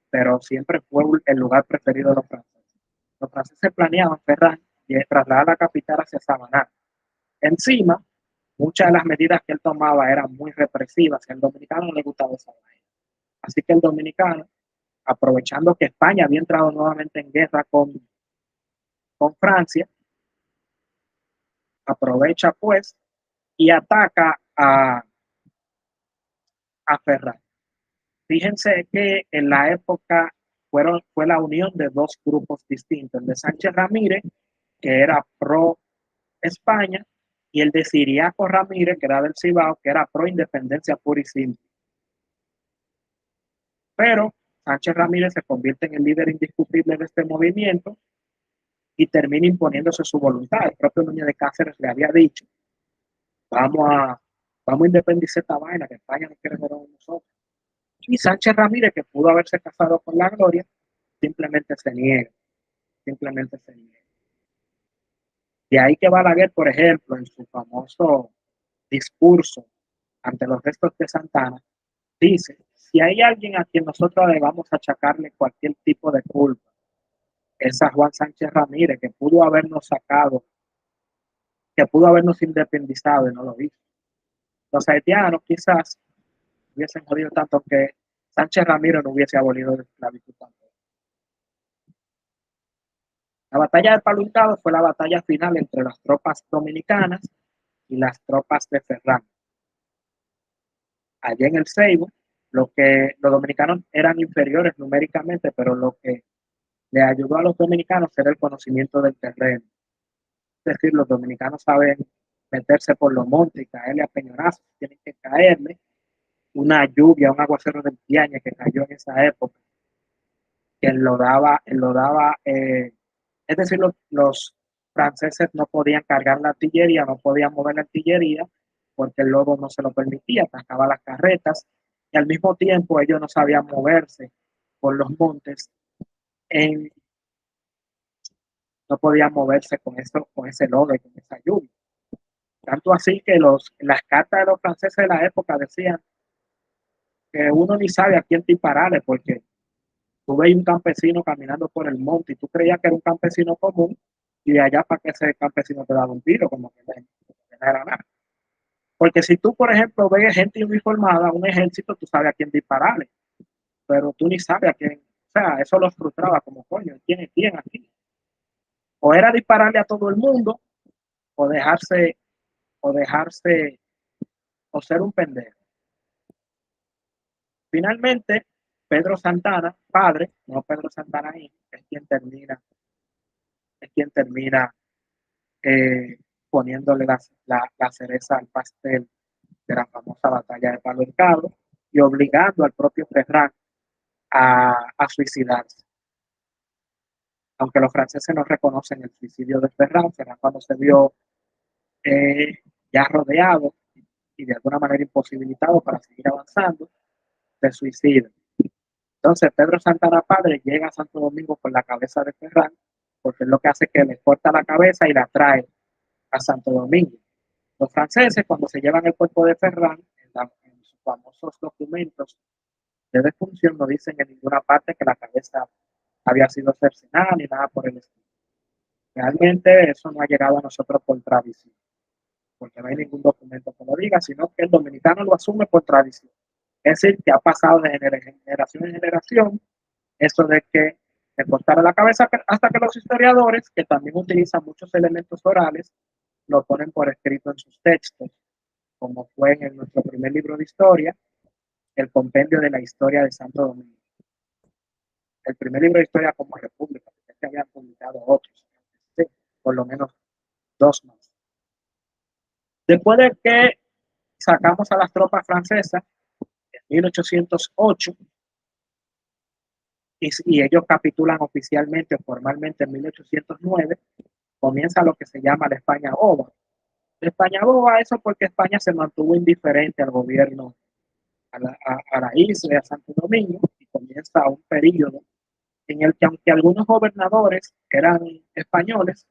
pero siempre fue el lugar preferido de los franceses. Los franceses planeaban Ferrán y trasladar la capital hacia Samaná. Encima, muchas de las medidas que él tomaba eran muy represivas y al dominicano no le gustaba esa vaina. Así que el dominicano, aprovechando que España había entrado nuevamente en guerra con Francia, aprovecha pues y ataca a Ferrán. Fíjense que en la época fue la unión de dos grupos distintos, el de Sánchez Ramírez, que era pro España, y el de Ciriaco Ramírez, que era del Cibao, que era pro independencia pura y simple. Pero Sánchez Ramírez se convierte en el líder indiscutible de este movimiento y termina imponiéndose su voluntad. El propio Núñez de Cáceres le había dicho, vamos a independizar esta vaina, que España no quiere ver a nosotros. Y Sánchez Ramírez, que pudo haberse casado con la Gloria, simplemente se niega. De ahí que Balaguer, por ejemplo, en su famoso discurso ante los restos de Santana, dice, si hay alguien a quien nosotros debamos achacarle cualquier tipo de culpa, es a Juan Sánchez Ramírez, que pudo habernos sacado, que pudo habernos independizado y no lo hizo. Los haitianos quizás hubiesen jodido tanto que Sánchez Ramírez no hubiese abolido la esclavitud tampoco. La batalla de Palo Hurtado fue la batalla final entre las tropas dominicanas y las tropas de Ferrán. Allá en el Ceibo, los dominicanos eran inferiores numéricamente, pero lo que le ayudó a los dominicanos era el conocimiento del terreno. Es decir, los dominicanos saben meterse por los montes y caerle a peñonazos, tienen que caerle una lluvia, un aguacero de piaña que cayó en esa época, que es decir, los franceses no podían cargar la artillería, no podían mover la artillería, porque el lodo no se lo permitía, atacaba las carretas, y al mismo tiempo ellos no sabían moverse por los montes, no podían moverse con ese lodo y con esa lluvia. Tanto así que las cartas de los franceses de la época decían que uno ni sabe a quién dispararle, porque tú ves un campesino caminando por el monte y tú creías que era un campesino común, y de allá para que ese campesino te daba un tiro, como que no era nada. Porque si tú, por ejemplo, ves gente uniformada, un ejército, tú sabes a quién dispararle, pero tú ni sabes a quién. O sea, eso los frustraba como, coño, ¿quién es quién aquí? O era dispararle a todo el mundo, o dejarse, o dejarse, o ser un pendejo. Finalmente, Pedro Santana, padre, no Pedro Santana hijo, es quien termina poniéndole la cereza al pastel de la famosa batalla de Palo Hincado y obligando al propio Ferran a suicidarse. Aunque los franceses no reconocen el suicidio de Ferran, Ferran cuando se vio ya rodeado y de alguna manera imposibilitado para seguir avanzando, se suicida. Entonces Pedro Santana Padre llega a Santo Domingo con la cabeza de Ferran, porque es lo que hace que le corta la cabeza y la trae a Santo Domingo. Los franceses, cuando se llevan el cuerpo de Ferran, en sus famosos documentos de defunción, no dicen en ninguna parte que la cabeza había sido cercenada ni nada por el estilo. Realmente eso no ha llegado a nosotros por tradición, porque no hay ningún documento que lo diga, sino que el dominicano lo asume por tradición. Es decir, que ha pasado de generación en generación eso de que se cortara la cabeza, hasta que los historiadores, que también utilizan muchos elementos orales, lo ponen por escrito en sus textos, como fue en nuestro primer libro de historia, el compendio de la historia de Santo Domingo. El primer libro de historia como república, porque se habían publicado otros, sí, por lo menos 2 más. Después de que sacamos a las tropas francesas en 1808 y ellos capitulan oficialmente o formalmente en 1809, comienza lo que se llama la España Boba. La España Boba, eso porque España se mantuvo indiferente al gobierno, a la isla, a Santo Domingo, y comienza un periodo en el que, aunque algunos gobernadores eran españoles,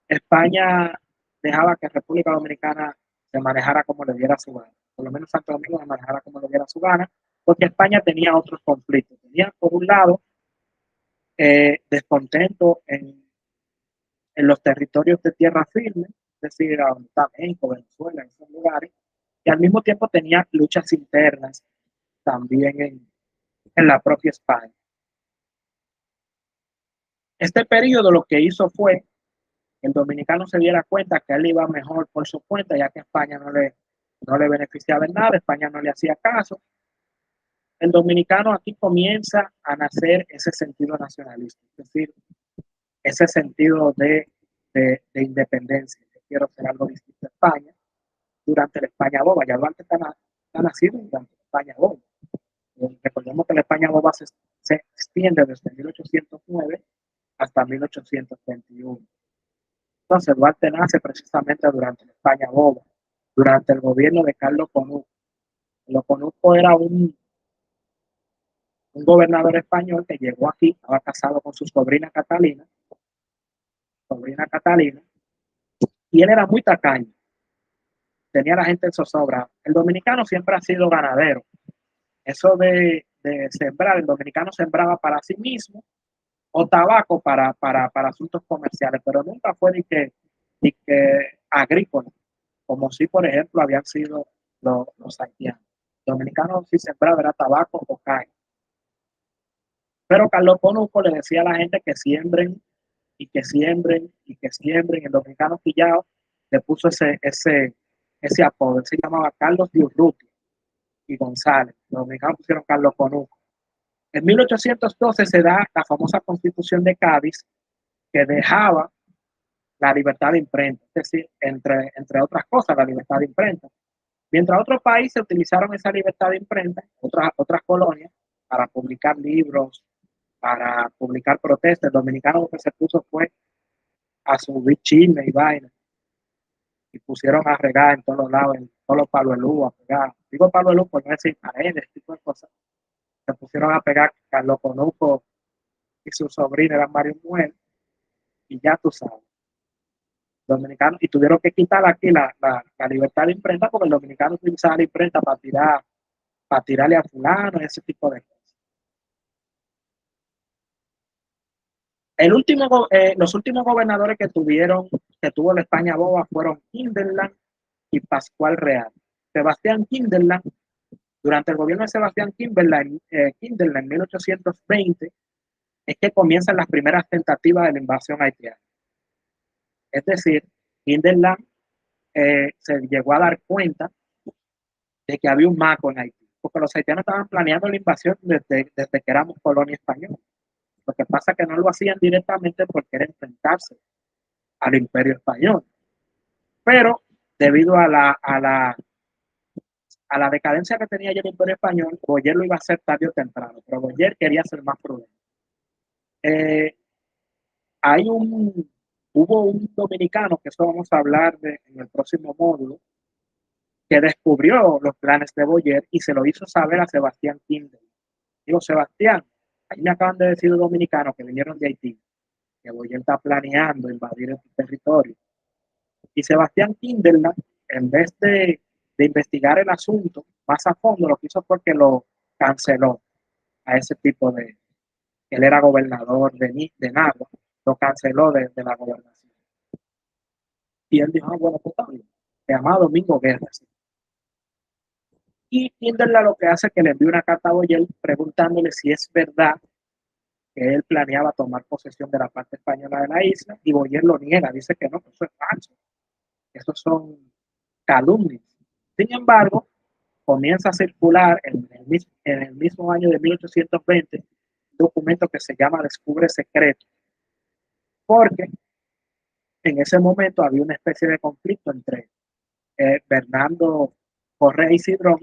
España dejaba que República Dominicana se manejara como le diera su gana. Por lo menos Santo Domingo se manejara como le diera su gana, porque España tenía otros conflictos. Tenía, por un lado, descontento en los territorios de tierra firme, es decir, a donde está México, Venezuela, en esos lugares, y al mismo tiempo tenía luchas internas también en la propia España. Este periodo lo que hizo fue que el dominicano se diera cuenta que él iba mejor por su cuenta, ya que España no le beneficiaba en nada, España no le hacía caso. El dominicano aquí comienza a nacer ese sentido nacionalista, es decir, ese sentido de independencia. Yo quiero ser algo distinto a España durante la España Boba. Ya Duarte está nacido durante la España Boba. Recordemos que la España Boba se extiende desde 1809 hasta 1821. Entonces Duarte nace precisamente durante la España Boba, durante el gobierno de Carlos Conuco. Carlos Conuco era un gobernador español que llegó aquí, estaba casado con su sobrina Catalina, y él era muy tacaño, tenía a la gente en zozobra. El dominicano siempre ha sido ganadero. Eso de sembrar, el dominicano sembraba para sí mismo o tabaco para asuntos comerciales, pero nunca fue ni que agrícola, como si, por ejemplo, habían sido los haitianos. Los dominicanos sí sembraban era tabaco o caña. Pero Carlos Conuco le decía a la gente que siembren y que siembren y que siembren. El dominicano Quillao le puso ese apodo. Él se llamaba Carlos de Urrutia y González. Los dominicanos pusieron Carlos Conuco. En 1812 se da la famosa Constitución de Cádiz, que dejaba la libertad de imprenta, es decir, entre otras cosas, la libertad de imprenta. Mientras otros países utilizaron esa libertad de imprenta, otras colonias, para publicar libros, para publicar protestas, el dominicano lo que se puso fue a subir chisme y vaina, y pusieron a regar en todos los lados, en todos los palos de luz, a pegar. Digo palos de luz por no decir paredes, este tipo de cosas. Se pusieron a pegar Carlos Conuco y su sobrina eran Mario Muel, y ya tú sabes. Dominicanos, y tuvieron que quitar aquí la libertad de imprenta, porque el dominicano utilizaba la imprenta para tirarle a fulano y ese tipo de cosas. Los últimos gobernadores que tuvo la España Boba fueron Kinderland y Pascual Real. Sebastián Kinderland, durante el gobierno de Sebastián Kinderland en 1820, es que comienzan las primeras tentativas de la invasión haitiana. Es decir, Kinderland se llegó a dar cuenta de que había un maco en Haití, porque los haitianos estaban planeando la invasión desde que éramos colonia española. Lo que pasa es que no lo hacían directamente porque era enfrentarse al Imperio Español. Pero debido a la decadencia que tenía ya el Imperio Español, Boyer lo iba a hacer tarde o temprano, pero Boyer quería ser más prudente. Eh, hay hubo un dominicano, que eso vamos a hablar en el próximo módulo, que descubrió los planes de Boyer y se lo hizo saber a Sebastián Kindle. Digo, Sebastián, ahí me acaban de decir los dominicanos que vinieron de Haití, que Boyer está planeando invadir el territorio. Y Sebastián Kinderland, en vez de investigar el asunto más a fondo, lo que hizo fue que lo canceló a ese tipo de... Él era gobernador de Nagua, lo canceló de la gobernación. Y él dijo, bueno, pues está bien. Se llamaba Domingo Guerra. ¿Sí? Y Kinderland lo que hace es que le envía una carta a Boyer preguntándole si es verdad que él planeaba tomar posesión de la parte española de la isla, y Boyer lo niega, dice que no, que eso es falso, esos son calumnias. Sin embargo, comienza a circular en el mismo año de 1820 un documento que se llama Descubre Secreto, porque en ese momento había una especie de conflicto entre Bernardo Correa y Cidrón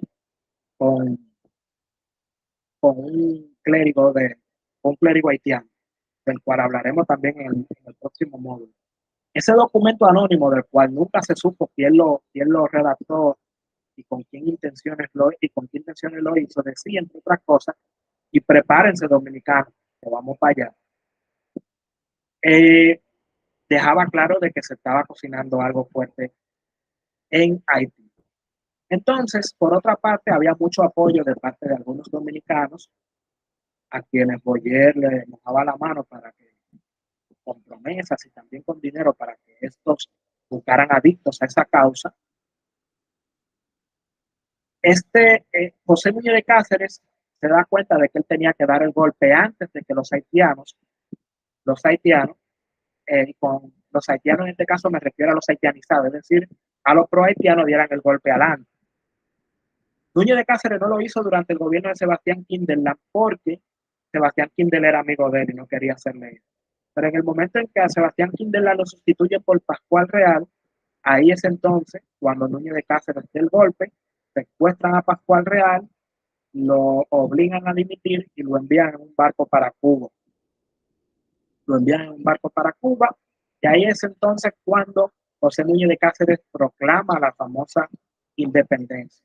con, con un clérigo haitiano, del cual hablaremos también en el próximo módulo. Ese documento anónimo, del cual nunca se supo quién lo redactó y con qué intenciones lo hizo, decía, entre otras cosas, y prepárense dominicanos, que vamos para allá. Dejaba claro de que se estaba cocinando algo fuerte en Haití. Entonces, por otra parte, había mucho apoyo de parte de algunos dominicanos a quienes Boyer le mojaba la mano para que, con promesas y también con dinero, para que estos buscaran adictos a esa causa. José Núñez de Cáceres se da cuenta de que él tenía que dar el golpe antes de que los haitianos, con los haitianos en este caso me refiero a los haitianizados, es decir, a los pro haitianos dieran el golpe adelante. Núñez de Cáceres no lo hizo durante el gobierno de Sebastián Kinderland porque Sebastián Kinderland era amigo de él y no quería hacerle eso. Pero en el momento en que a Sebastián Kinderland lo sustituye por Pascual Real, ahí es entonces cuando Núñez de Cáceres da el golpe, secuestran a Pascual Real, lo obligan a dimitir y lo envían en un barco para Cuba. Y ahí es entonces cuando José Núñez de Cáceres proclama la famosa independencia.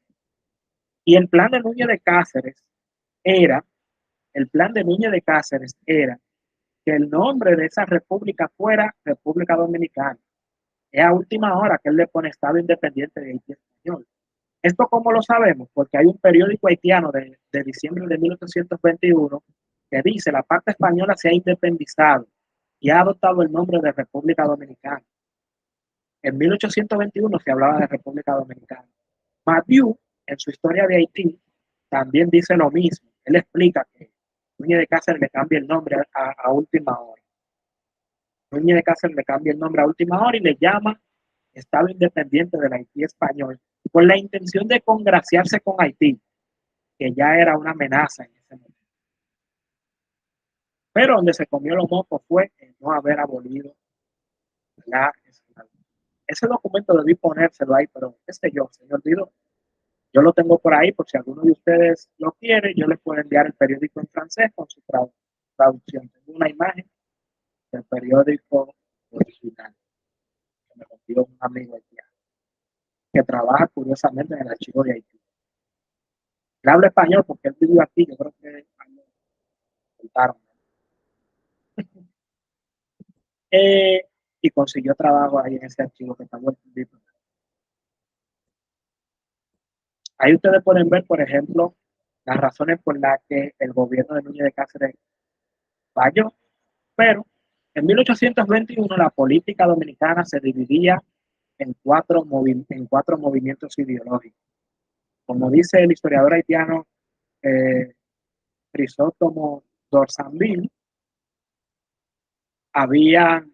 Y el plan de Núñez de Cáceres era que el nombre de esa república fuera República Dominicana. Es a última hora que él le pone Estado Independiente de Haití Español. ¿Esto cómo lo sabemos? Porque hay un periódico haitiano de diciembre de 1821 que dice la parte española se ha independizado y ha adoptado el nombre de República Dominicana. En 1821 se hablaba de República Dominicana. Mathieu, en su historia de Haití, también dice lo mismo. Él explica que Núñez de Cáceres le cambia el nombre a última hora. Núñez de Cáceres le cambia el nombre a última hora y le llama Estado Independiente del Haití Español, con la intención de congraciarse con Haití, que ya era una amenaza en ese momento. Pero donde se comió los mocos fue el no haber abolido la esclavitud. Ese documento debí ponérselo ahí, pero qué sé yo, se me olvidó. Yo lo tengo por ahí, por si alguno de ustedes lo quiere, yo les puedo enviar el periódico en francés con su traducción. Tengo una imagen del periódico original que me envió un amigo haitiano, que trabaja curiosamente en el archivo de Haití. Él habla español porque él vivió aquí, yo creo que lo contaron. Y consiguió trabajo ahí en ese archivo que está bueno. Ahí ustedes pueden ver, por ejemplo, las razones por las que el gobierno de Núñez de Cáceres falló, pero en 1821 la política dominicana se dividía en cuatro movimientos ideológicos. Como dice el historiador haitiano Crisóstomo Dorsanville, había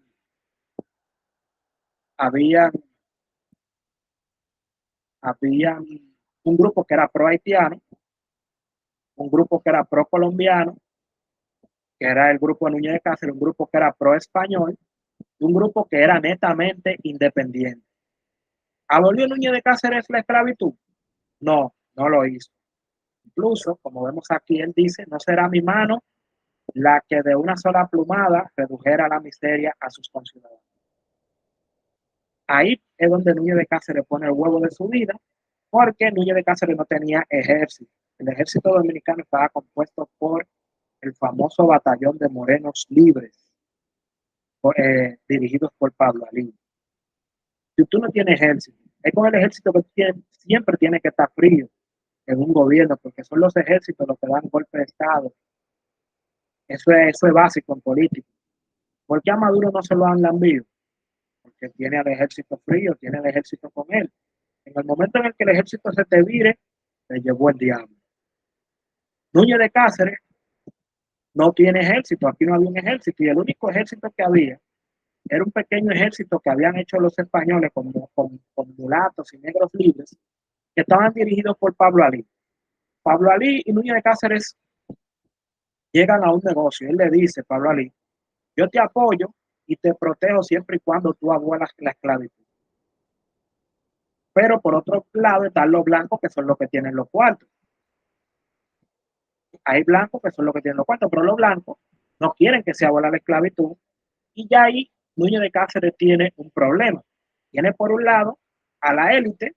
un grupo que era pro haitiano, un grupo que era pro colombiano, que era el grupo de Núñez de Cáceres, un grupo que era pro español, un grupo que era netamente independiente. ¿Abolió Núñez de Cáceres la esclavitud? No, no lo hizo. Incluso, como vemos aquí, él dice, no será mi mano la que de una sola plumada redujera la miseria a sus conciudadanos. Ahí es donde Núñez de Cáceres pone el huevo de su vida, porque Núñez de Cáceres no tenía ejército. El ejército dominicano estaba compuesto por el famoso batallón de morenos libres, dirigidos por Pablo Alí. Si tú no tienes ejército, es con el ejército que siempre tiene que estar frío en un gobierno, porque son los ejércitos los que dan golpe de Estado. Eso es básico en política. ¿Por qué a Maduro no se lo han lambido? Porque tiene al ejército frío, tiene el ejército con él. En el momento en el que el ejército se te vire, te llevó el diablo. Núñez de Cáceres no tiene ejército, aquí no había un ejército, y el único ejército que había era un pequeño ejército que habían hecho los españoles con mulatos y negros libres, que estaban dirigidos por Pablo Alí. Pablo Alí y Núñez de Cáceres llegan a un negocio. Él le dice, Pablo Alí, yo te apoyo y te protejo siempre y cuando tú abolas la esclavitud. Pero por otro lado están los blancos, que son los que tienen los cuartos. Hay blancos que son los que tienen los cuartos, pero los blancos no quieren que se abola la esclavitud. Y ya ahí Núñez de Cáceres tiene un problema. Tiene por un lado a la élite,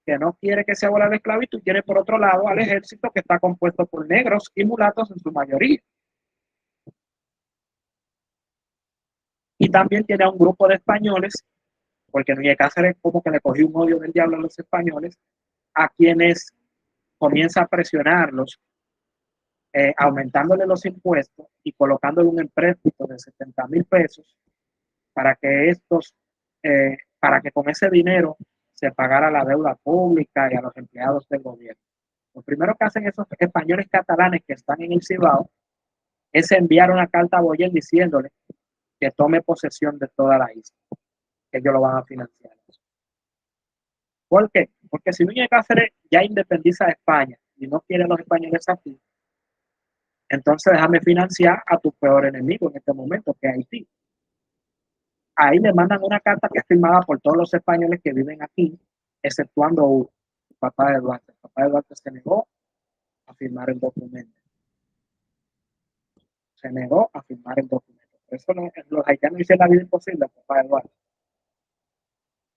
que no quiere que se abole la esclavitud, y tiene por otro lado al ejército, que está compuesto por negros y mulatos en su mayoría. Y también tiene a un grupo de españoles, porque Núñez de Cáceres como que le cogió un odio del diablo a los españoles, a quienes comienza a presionarlos, aumentándole los impuestos y colocándole un empréstito de 70,000 pesos para que para que con ese dinero se pagara la deuda pública y a los empleados del gobierno. Lo primero que hacen esos españoles catalanes que están en el Cibao es enviar una carta a Boyer diciéndole que tome posesión de toda la isla, que ellos lo van a financiar. ¿Por qué? Porque si Núñez de Cáceres ya independiza a España y no quieren los españoles aquí, entonces déjame financiar a tu peor enemigo en este momento, que es Haití. Ahí le mandan una carta que es firmada por todos los españoles que viven aquí, exceptuando uno, el papá de Duarte. El papá de Duarte se negó a firmar el documento. Se negó a firmar el documento. Por eso los haitianos hicieron la vida imposible al papá de Duarte.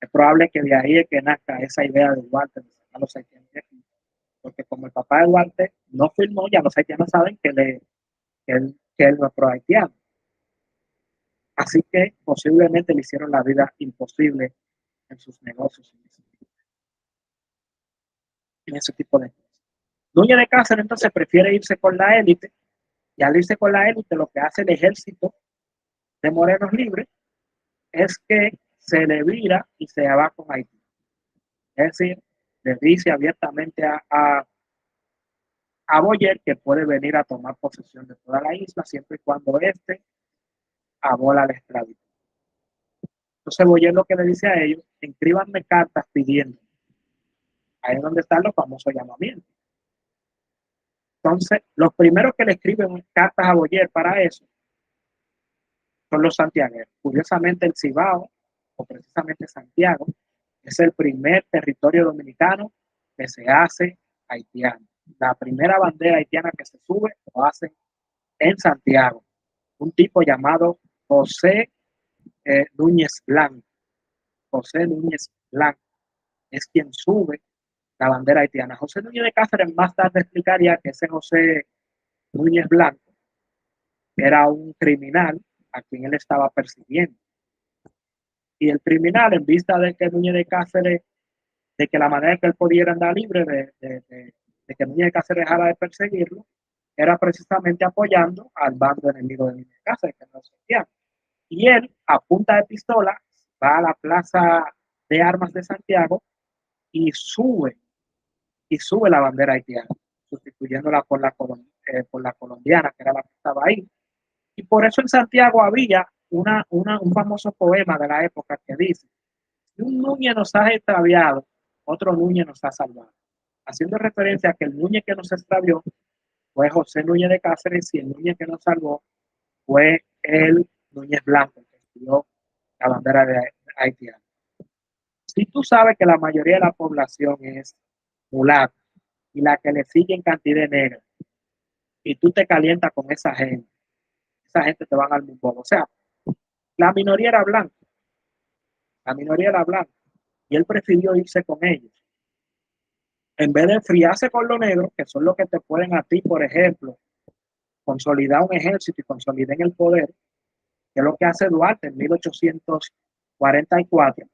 Es probable que de ahí es que nazca esa idea de Duarte de sacar a los haitianos de aquí. Porque como el papá de Duarte no firmó, ya los haitianos saben que él no es pro haitiano. Así que posiblemente le hicieron la vida imposible en sus negocios, en ese tipo de cosas. Núñez de Cáceres entonces prefiere irse con la élite, y al irse con la élite lo que hace el ejército de morenos libres es que se le vira y se va con Haití. Es decir, le dice abiertamente a Boyer que puede venir a tomar posesión de toda la isla siempre y cuando éste abola la esclavitud. Entonces Boyer lo que le dice a ellos, escríbanme cartas pidiendo. Ahí es donde están los famosos llamamientos. Entonces, los primeros que le escriben cartas a Boyer para eso son los santiagueros. Curiosamente, el Cibao, o precisamente Santiago, es el primer territorio dominicano que se hace haitiano. La primera bandera haitiana que se sube lo hace en Santiago. Un tipo llamado José Núñez Blanco. José Núñez Blanco es quien sube la bandera haitiana. José Núñez de Cáceres más tarde explicaría que ese José Núñez Blanco era un criminal a quien él estaba persiguiendo. Y el criminal, en vista de que Núñez de Cáceres, de que la manera que él pudiera andar libre, de que Núñez de Cáceres dejara de perseguirlo, era precisamente apoyando al bando enemigo de Núñez de Cáceres, que no Santiago. Y él, a punta de pistola, va a la plaza de armas de Santiago y sube la bandera haitiana, sustituyéndola por la colombiana, que era la que estaba ahí. Y por eso en Santiago había un famoso poema de la época que dice: si un Núñez nos ha extraviado, otro Núñez nos ha salvado. Haciendo referencia a que el Núñez que nos extravió fue José Núñez de Cáceres y el Núñez que nos salvó fue el Núñez Blanco, que recibió la bandera de haitiana. Si tú sabes que la mayoría de la población es mulata y la que le sigue en cantidad negra, y tú te calientas con esa gente te van al mundo. O sea, la minoría era blanca, la minoría era blanca, y él prefirió irse con ellos. En vez de enfriarse con los negros, que son los que te pueden a ti, por ejemplo, consolidar un ejército y consolidar en el poder, que es lo que hace Duarte en 1844.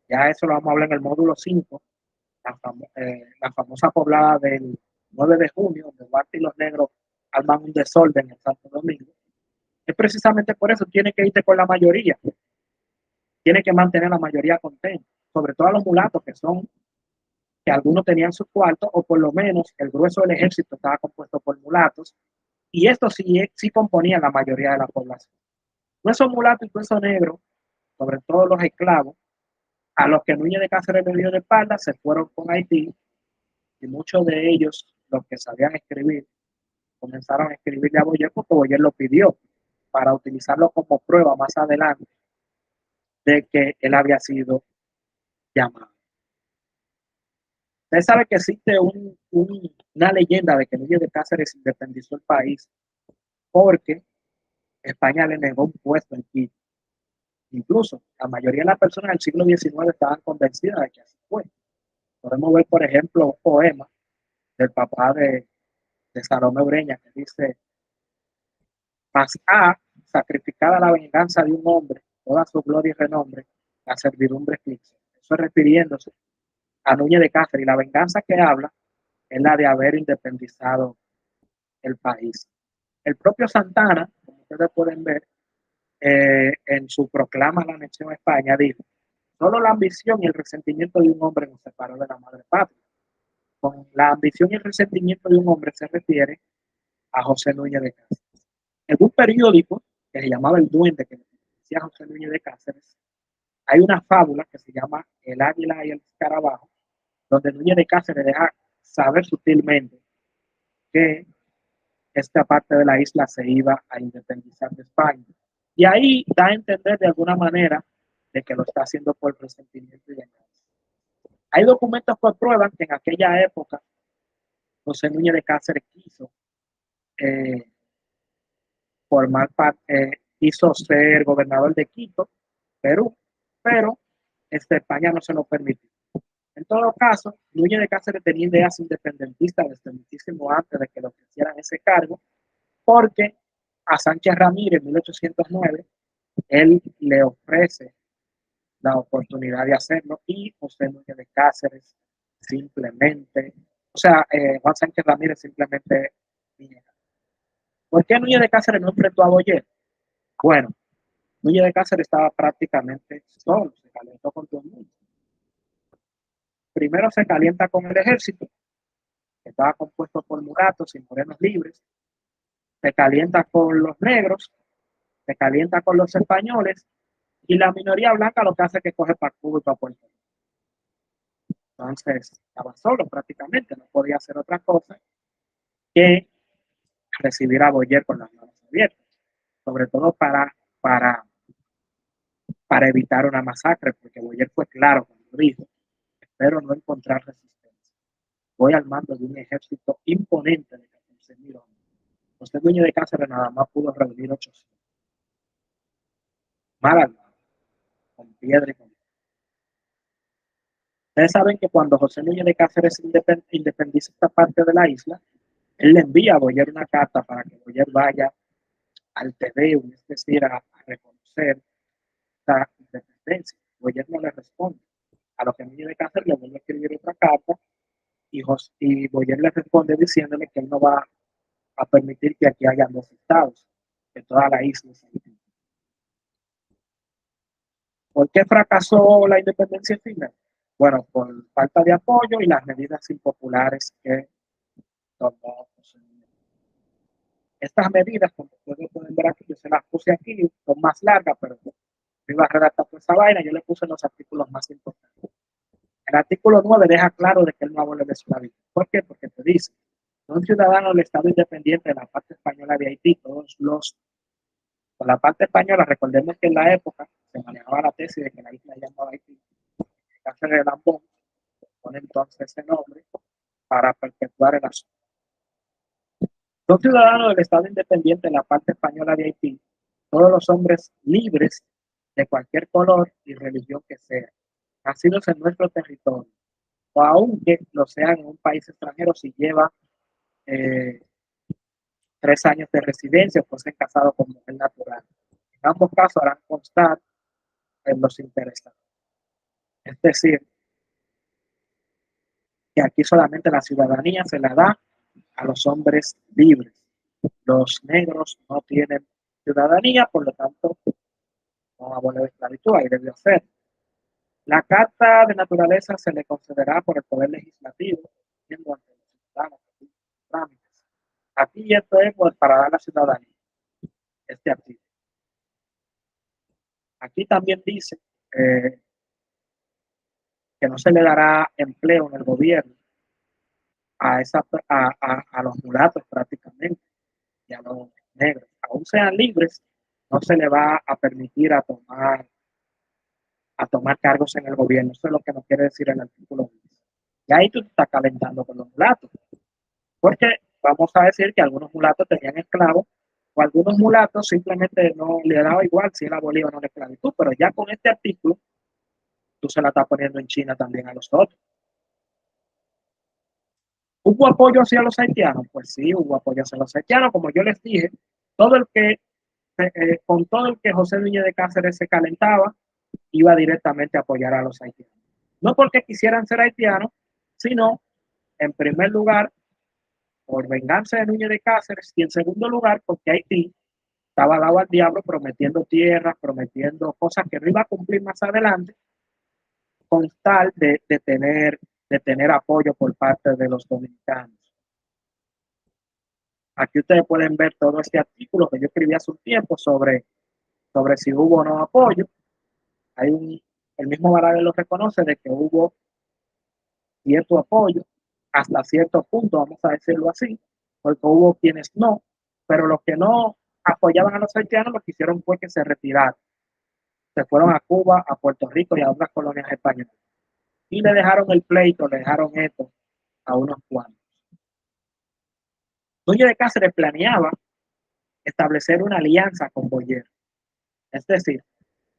Ya eso lo vamos a hablar en el módulo 5, la famosa poblada del 9 de junio, donde Duarte y los negros arman un desorden en Santo Domingo. Es precisamente por eso, tiene que irte con la mayoría, tiene que mantener la mayoría contenta, sobre todo a los mulatos que algunos tenían sus cuartos, o por lo menos el grueso del ejército estaba compuesto por mulatos, y esto sí componía la mayoría de la población. No esos mulatos y esos negros, sobre todo los esclavos, a los que Núñez de Cáceres le dio de espalda, se fueron con Haití, y muchos de ellos, los que sabían escribir, comenzaron a escribirle a Boyer porque Boyer lo pidió para utilizarlo como prueba más adelante de que él había sido llamado. Usted sabe que existe una leyenda de que Núñez de Cáceres independizó el país porque España le negó un puesto en Quito. Incluso la mayoría de las personas del siglo XIX estaban convencidas de que así fue. Podemos ver, por ejemplo, un poema del papá de Salomé Ureña que dice: mas sacrificada la venganza de un hombre, toda su gloria y renombre, la servidumbre eclipse. Eso es refiriéndose a Núñez de Cáceres, y la venganza que habla es la de haber independizado el país. El propio Santana, como ustedes pueden ver, en su proclama a la anexión a España, dijo: solo la ambición y el resentimiento de un hombre nos separó de la madre patria. Con la ambición y el resentimiento de un hombre se refiere a José Núñez de Cáceres. En un periódico que se llamaba El Duende, que decía José Núñez de Cáceres, hay una fábula que se llama El Águila y el Escarabajo, donde Núñez de Cáceres deja saber sutilmente que esta parte de la isla se iba a independizar de España. Y ahí da a entender de alguna manera de que lo está haciendo por resentimiento y venganza. Hay documentos que prueban que en aquella época José Núñez de Cáceres eh, quiso ser gobernador de Quito, Perú, pero España no se lo permitió. En todo caso, Núñez de Cáceres tenía ideas independentistas desde muchísimo antes de que lo ofrecieran ese cargo, porque a Sánchez Ramírez en 1809 él le ofrece la oportunidad de hacerlo, y José Núñez de Cáceres simplemente, Juan Sánchez Ramírez simplemente niega. ¿Por qué Núñez de Cáceres no enfrentó a Boyer? Bueno, Núñez de Cáceres estaba prácticamente solo, se calentó con todo el mundo. Primero se calienta con el ejército, que estaba compuesto por mulatos y morenos libres, se calienta con los negros, se calienta con los españoles, y la minoría blanca lo que hace es que coge para Cuba y para Puerto Rico. Entonces estaba solo prácticamente, no podía hacer otra cosa que recibir a Boyer con las manos abiertas, sobre todo para evitar una masacre, porque Boyer fue claro cuando dijo: espero no encontrar resistencia. Voy al mando de un ejército imponente de 14,000 hombres. José Núñez de Cáceres nada más pudo reunir 800. Mal armado, con piedra y con... Ustedes saben que cuando José Núñez de Cáceres independiza esta parte de la isla, él le envía a Boyer una carta para que Boyer vaya al Tedeum, es decir, a reconocer esta independencia. Boyer no le responde, a lo que Núñez de Cáceres le vuelve a escribir otra carta, y Boyer le responde diciéndole que él no va a permitir que aquí haya dos estados, que toda la isla es haitiana. ¿Por qué fracasó la independencia final? Bueno, por falta de apoyo y las medidas impopulares que tomó José Núñez. Estas medidas, como ustedes pueden ver aquí, yo se las puse aquí, son más largas, pero yo iba a redactar toda esa vaina, yo le puse los artículos más importantes. El artículo 9 deja claro de que él no abole la esclavitud. ¿Por qué? Porque te dice: un ciudadano del Estado independiente de la parte española de Haití, por la parte española, recordemos que en la época se manejaba la tesis de que la isla llamaba Haití. Cáceres de Lambón pone entonces ese nombre para perpetuar el asunto. Son ciudadanos del Estado independiente en la parte española de Haití, todos los hombres libres de cualquier color y religión que sea, nacidos en nuestro territorio, o aunque lo sean en un país extranjero si lleva 3 años de residencia o fuesen casados con mujer natural. En ambos casos harán constar en los interesados. Es decir, que aquí solamente la ciudadanía se la da a los hombres libres. Los negros no tienen ciudadanía, por lo tanto, no abole la esclavitud, ahí debió ser. La Carta de Naturaleza se le concederá por el Poder Legislativo, siendo ante los ciudadanos trámites. Aquí esto es pues, para dar la ciudadanía, este artículo. Aquí también dice que no se le dará empleo en el gobierno a los mulatos prácticamente y a los negros. Aún sean libres, no se le va a permitir a tomar cargos en el gobierno. Eso es lo que nos quiere decir el artículo 10. Y ahí tú te estás calentando con los mulatos. Porque vamos a decir que algunos mulatos tenían esclavos o algunos mulatos simplemente no le daba igual si él abolía o no la esclavitud. Pero ya con este artículo, tú se la estás poniendo en China también a los otros. ¿Hubo apoyo hacia los haitianos? Pues sí, hubo apoyo hacia los haitianos. Como yo les dije, con todo el que José Núñez de Cáceres se calentaba, iba directamente a apoyar a los haitianos. No porque quisieran ser haitianos, sino, en primer lugar, por venganza de Núñez de Cáceres, y en segundo lugar, porque Haití estaba dado al diablo prometiendo tierras, prometiendo cosas que no iba a cumplir más adelante, con tal de tener apoyo por parte de los dominicanos. Aquí ustedes pueden ver todo este artículo que yo escribí hace un tiempo sobre si hubo o no apoyo. El mismo Balaguer lo reconoce de que hubo cierto apoyo hasta cierto punto, vamos a decirlo así, porque hubo quienes no, pero los que no apoyaban a los haitianos lo que hicieron fue que se retiraron. Se fueron a Cuba, a Puerto Rico y a otras colonias españolas. Y le dejaron el pleito, le dejaron esto a unos cuantos. Núñez de Cáceres planeaba establecer una alianza con Boyer. Es decir,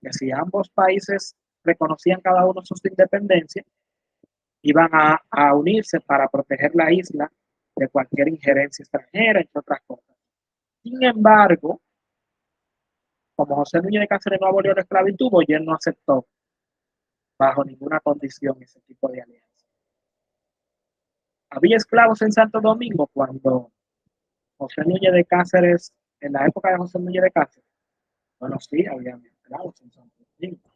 que si ambos países reconocían cada uno sus independencias, iban a unirse para proteger la isla de cualquier injerencia extranjera, entre otras cosas. Sin embargo, como José Núñez de Cáceres no abolió la esclavitud, Boyer no aceptó bajo ninguna condición ese tipo de alianza. Había esclavos en Santo Domingo cuando José Núñez de Cáceres, en la época de José Núñez de Cáceres, bueno, sí, había esclavos en Santo Domingo.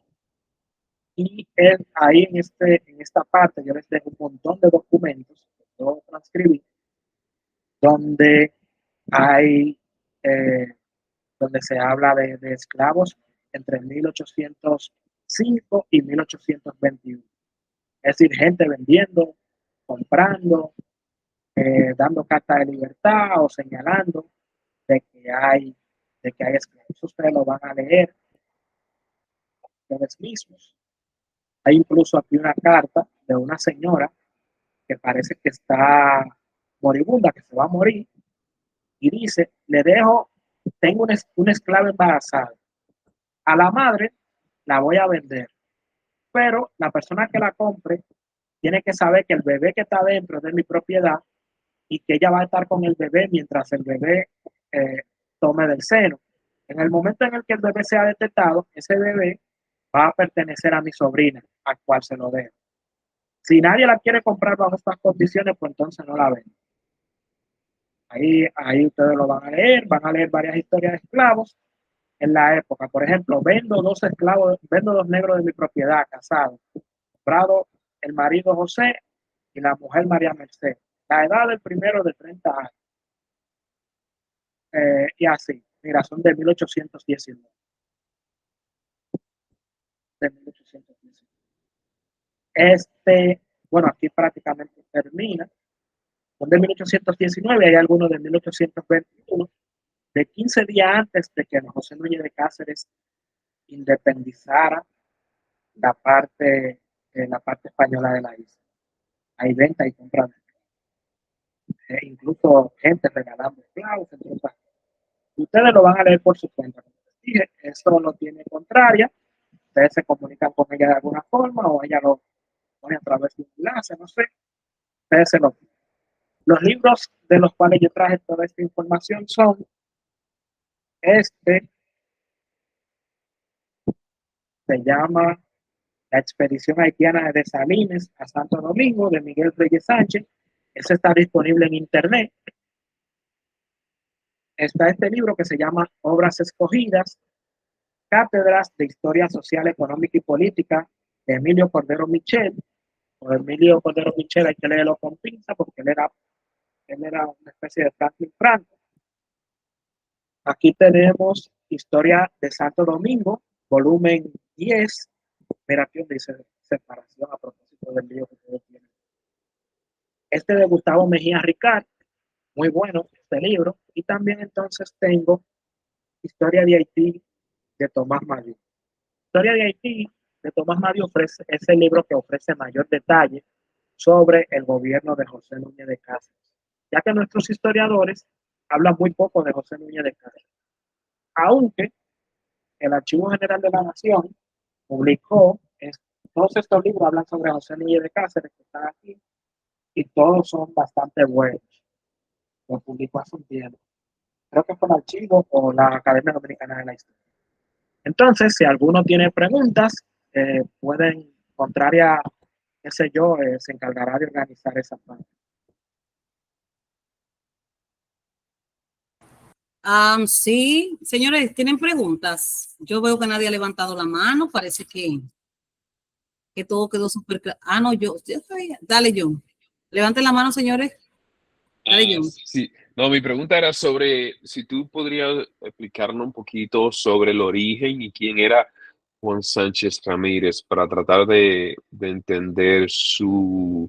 Y ahí en esta parte yo les dejo un montón de documentos que yo transcribí, donde donde se habla de esclavos entre 1805 y 1821. Es decir, gente vendiendo, comprando, dando carta de libertad o señalando de que hay esclavos. Ustedes lo van a leer ustedes mismos. Hay incluso aquí una carta de una señora que parece que está moribunda, que se va a morir, y dice, tengo una esclava embarazada. A la madre la voy a vender, pero la persona que la compre tiene que saber que el bebé que está dentro es de mi propiedad y que ella va a estar con el bebé mientras el bebé tome del seno. En el momento en el que el bebé sea detectado, ese bebé va a pertenecer a mi sobrina, al cual se lo dejo. Si nadie la quiere comprar bajo estas condiciones, pues entonces no la venden. Ahí ustedes lo van a leer varias historias de esclavos en la época. Por ejemplo, vendo 2 negros de mi propiedad, casados. Comprado el marido José y la mujer María Mercedes. La edad del primero de 30 años. Y así, mira, son de 1819. De 1819. Bueno, aquí prácticamente termina. Son de 1819, hay algunos de 1821, de 15 días antes de que José Núñez de Cáceres independizara la parte española de la isla. Hay venta y compra, incluso gente regalando esclavos, entre otras cosas. Ustedes lo van a leer por su cuenta. Como les dije, eso no tiene contraria. Ustedes se comunican con ella de alguna forma o ella lo pone a través de un enlace, no sé. Ustedes se lo piden. Los libros de los cuales yo traje toda esta información son este, se llama La expedición haitiana de Salines a Santo Domingo, de Miguel Reyes Sánchez. Ese está disponible en internet. Está este libro que se llama Obras Escogidas, Cátedras de Historia Social, Económica y Política, de Emilio Cordero Michel. O Emilio Cordero Michel hay que leerlo con pinza porque él era una especie de Franklin Franco. Aquí tenemos Historia de Santo Domingo, volumen 10. Mira aquí donde dice separación a propósito del lío que ustedes tienen. Este de Gustavo Mejía Ricard, muy bueno este libro. Y también entonces tengo Historia de Haití de Tomás Mario. Historia de Haití de Tomás Mario es el libro que ofrece mayor detalle sobre el gobierno de José Núñez de Cáceres, ya que nuestros historiadores hablan muy poco de José Núñez de Cáceres, aunque el Archivo General de la Nación publicó, todos estos libros hablan sobre José Núñez de Cáceres, que están aquí, y todos son bastante buenos. Lo publicó hace un tiempo. Creo que fue el Archivo o la Academia Dominicana de la Historia. Entonces, si alguno tiene preguntas, pueden, contraria, qué sé yo, se encargará de organizar esa parte. Sí, señores, ¿tienen preguntas? Yo veo que nadie ha levantado la mano, parece que todo quedó súper claro. No, yo sabía. Dale, John. Levanten la mano, señores. Dale, John. Sí, no, mi pregunta era sobre si tú podrías explicarnos un poquito sobre el origen y quién era Juan Sánchez Ramírez para tratar de entender su,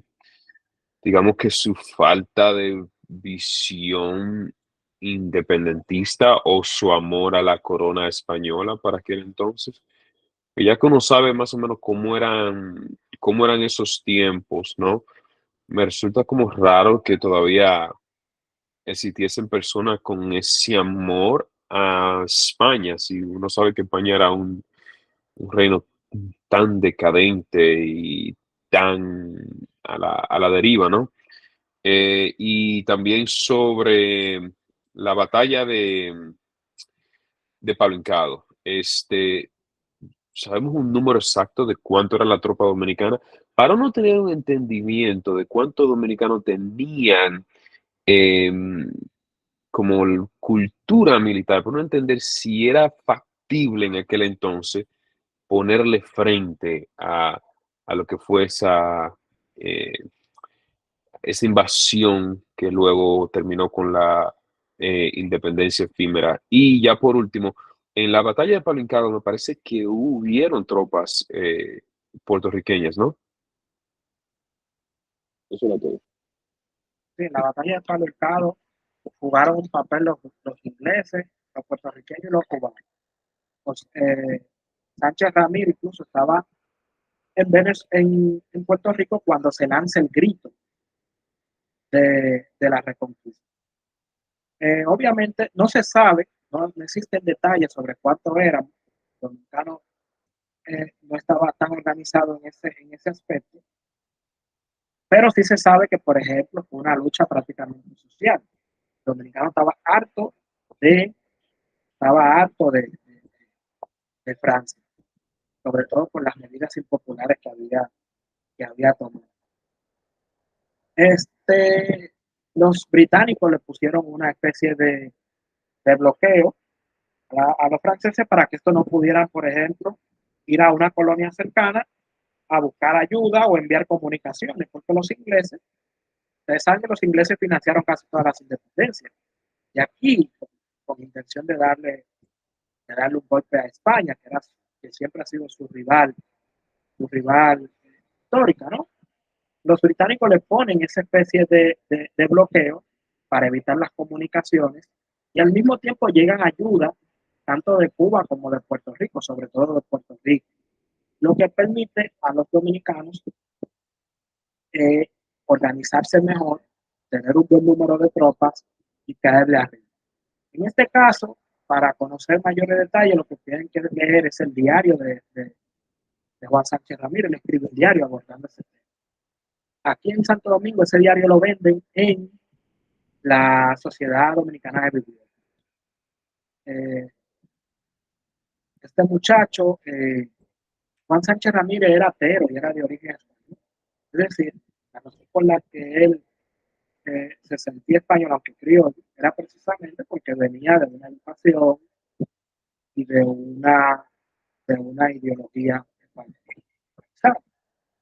digamos que su falta de visión independentista o su amor a la corona española para aquel entonces. Y ya que uno sabe más o menos cómo eran esos tiempos, ¿no? Me resulta como raro que todavía existiesen personas con ese amor a España, si uno sabe que España era un reino tan decadente y tan a la deriva, ¿no? Y también sobre la batalla de Palo Hincado. ¿Sabemos un número exacto de cuánto era la tropa dominicana? Para no tener un entendimiento de cuántos dominicanos tenían como cultura militar, por no entender si era factible en aquel entonces ponerle frente a lo que fue eh, esa invasión que luego terminó con la independencia efímera. Y ya por último, en la batalla de Palo Hincado me parece que hubieron tropas puertorriqueñas, ¿no? Eso era todo. Sí, en la batalla de Palo Hincado jugaron un papel los ingleses, los puertorriqueños y los cubanos. Pues, Sánchez Ramírez incluso estaba en Puerto Rico cuando se lanza el grito de la Reconquista. Obviamente no se sabe, no existen detalles sobre cuántos eran. Los dominicanos no estaba tan organizado en ese aspecto, pero sí se sabe que, por ejemplo, fue una lucha prácticamente social. El dominicano de, estaba harto de Francia, sobre todo por las medidas impopulares que había tomado. Los británicos le pusieron una especie de bloqueo a los franceses para que esto no pudieran, por ejemplo, ir a una colonia cercana a buscar ayuda o enviar comunicaciones, porque ustedes saben que los ingleses financiaron casi todas las independencias. Y aquí, con intención de darle un golpe a España, que siempre ha sido su rival histórica, ¿no? Los británicos le ponen esa especie de bloqueo para evitar las comunicaciones y al mismo tiempo llegan ayuda tanto de Cuba como de Puerto Rico, sobre todo de Puerto Rico, lo que permite a los dominicanos organizarse mejor, tener un buen número de tropas y caerle arriba. En este caso, para conocer mayores detalles, lo que tienen que leer es el diario de Juan Sánchez Ramírez. Él escribe un diario abordando ese tema. Aquí en Santo Domingo ese diario lo venden en la Sociedad Dominicana de Bibliotecas. Este muchacho, Juan Sánchez Ramírez, era ateo y era de origen español. Es decir, la razón por la que él se sentía español, aunque criollo, era precisamente porque venía de una educación y de una ideología española. O sea,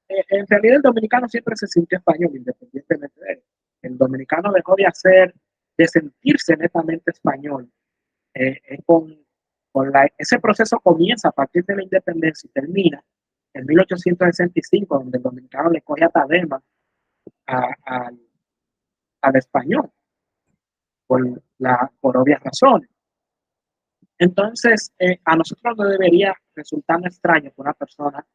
en realidad el dominicano siempre se sintió español, independientemente de él. El dominicano dejó de sentirse netamente español. Ese proceso comienza a partir de la independencia y termina en 1865, donde el dominicano le coge a Tadema al español, por obvias razones. Entonces, a nosotros no debería resultar extraño que una persona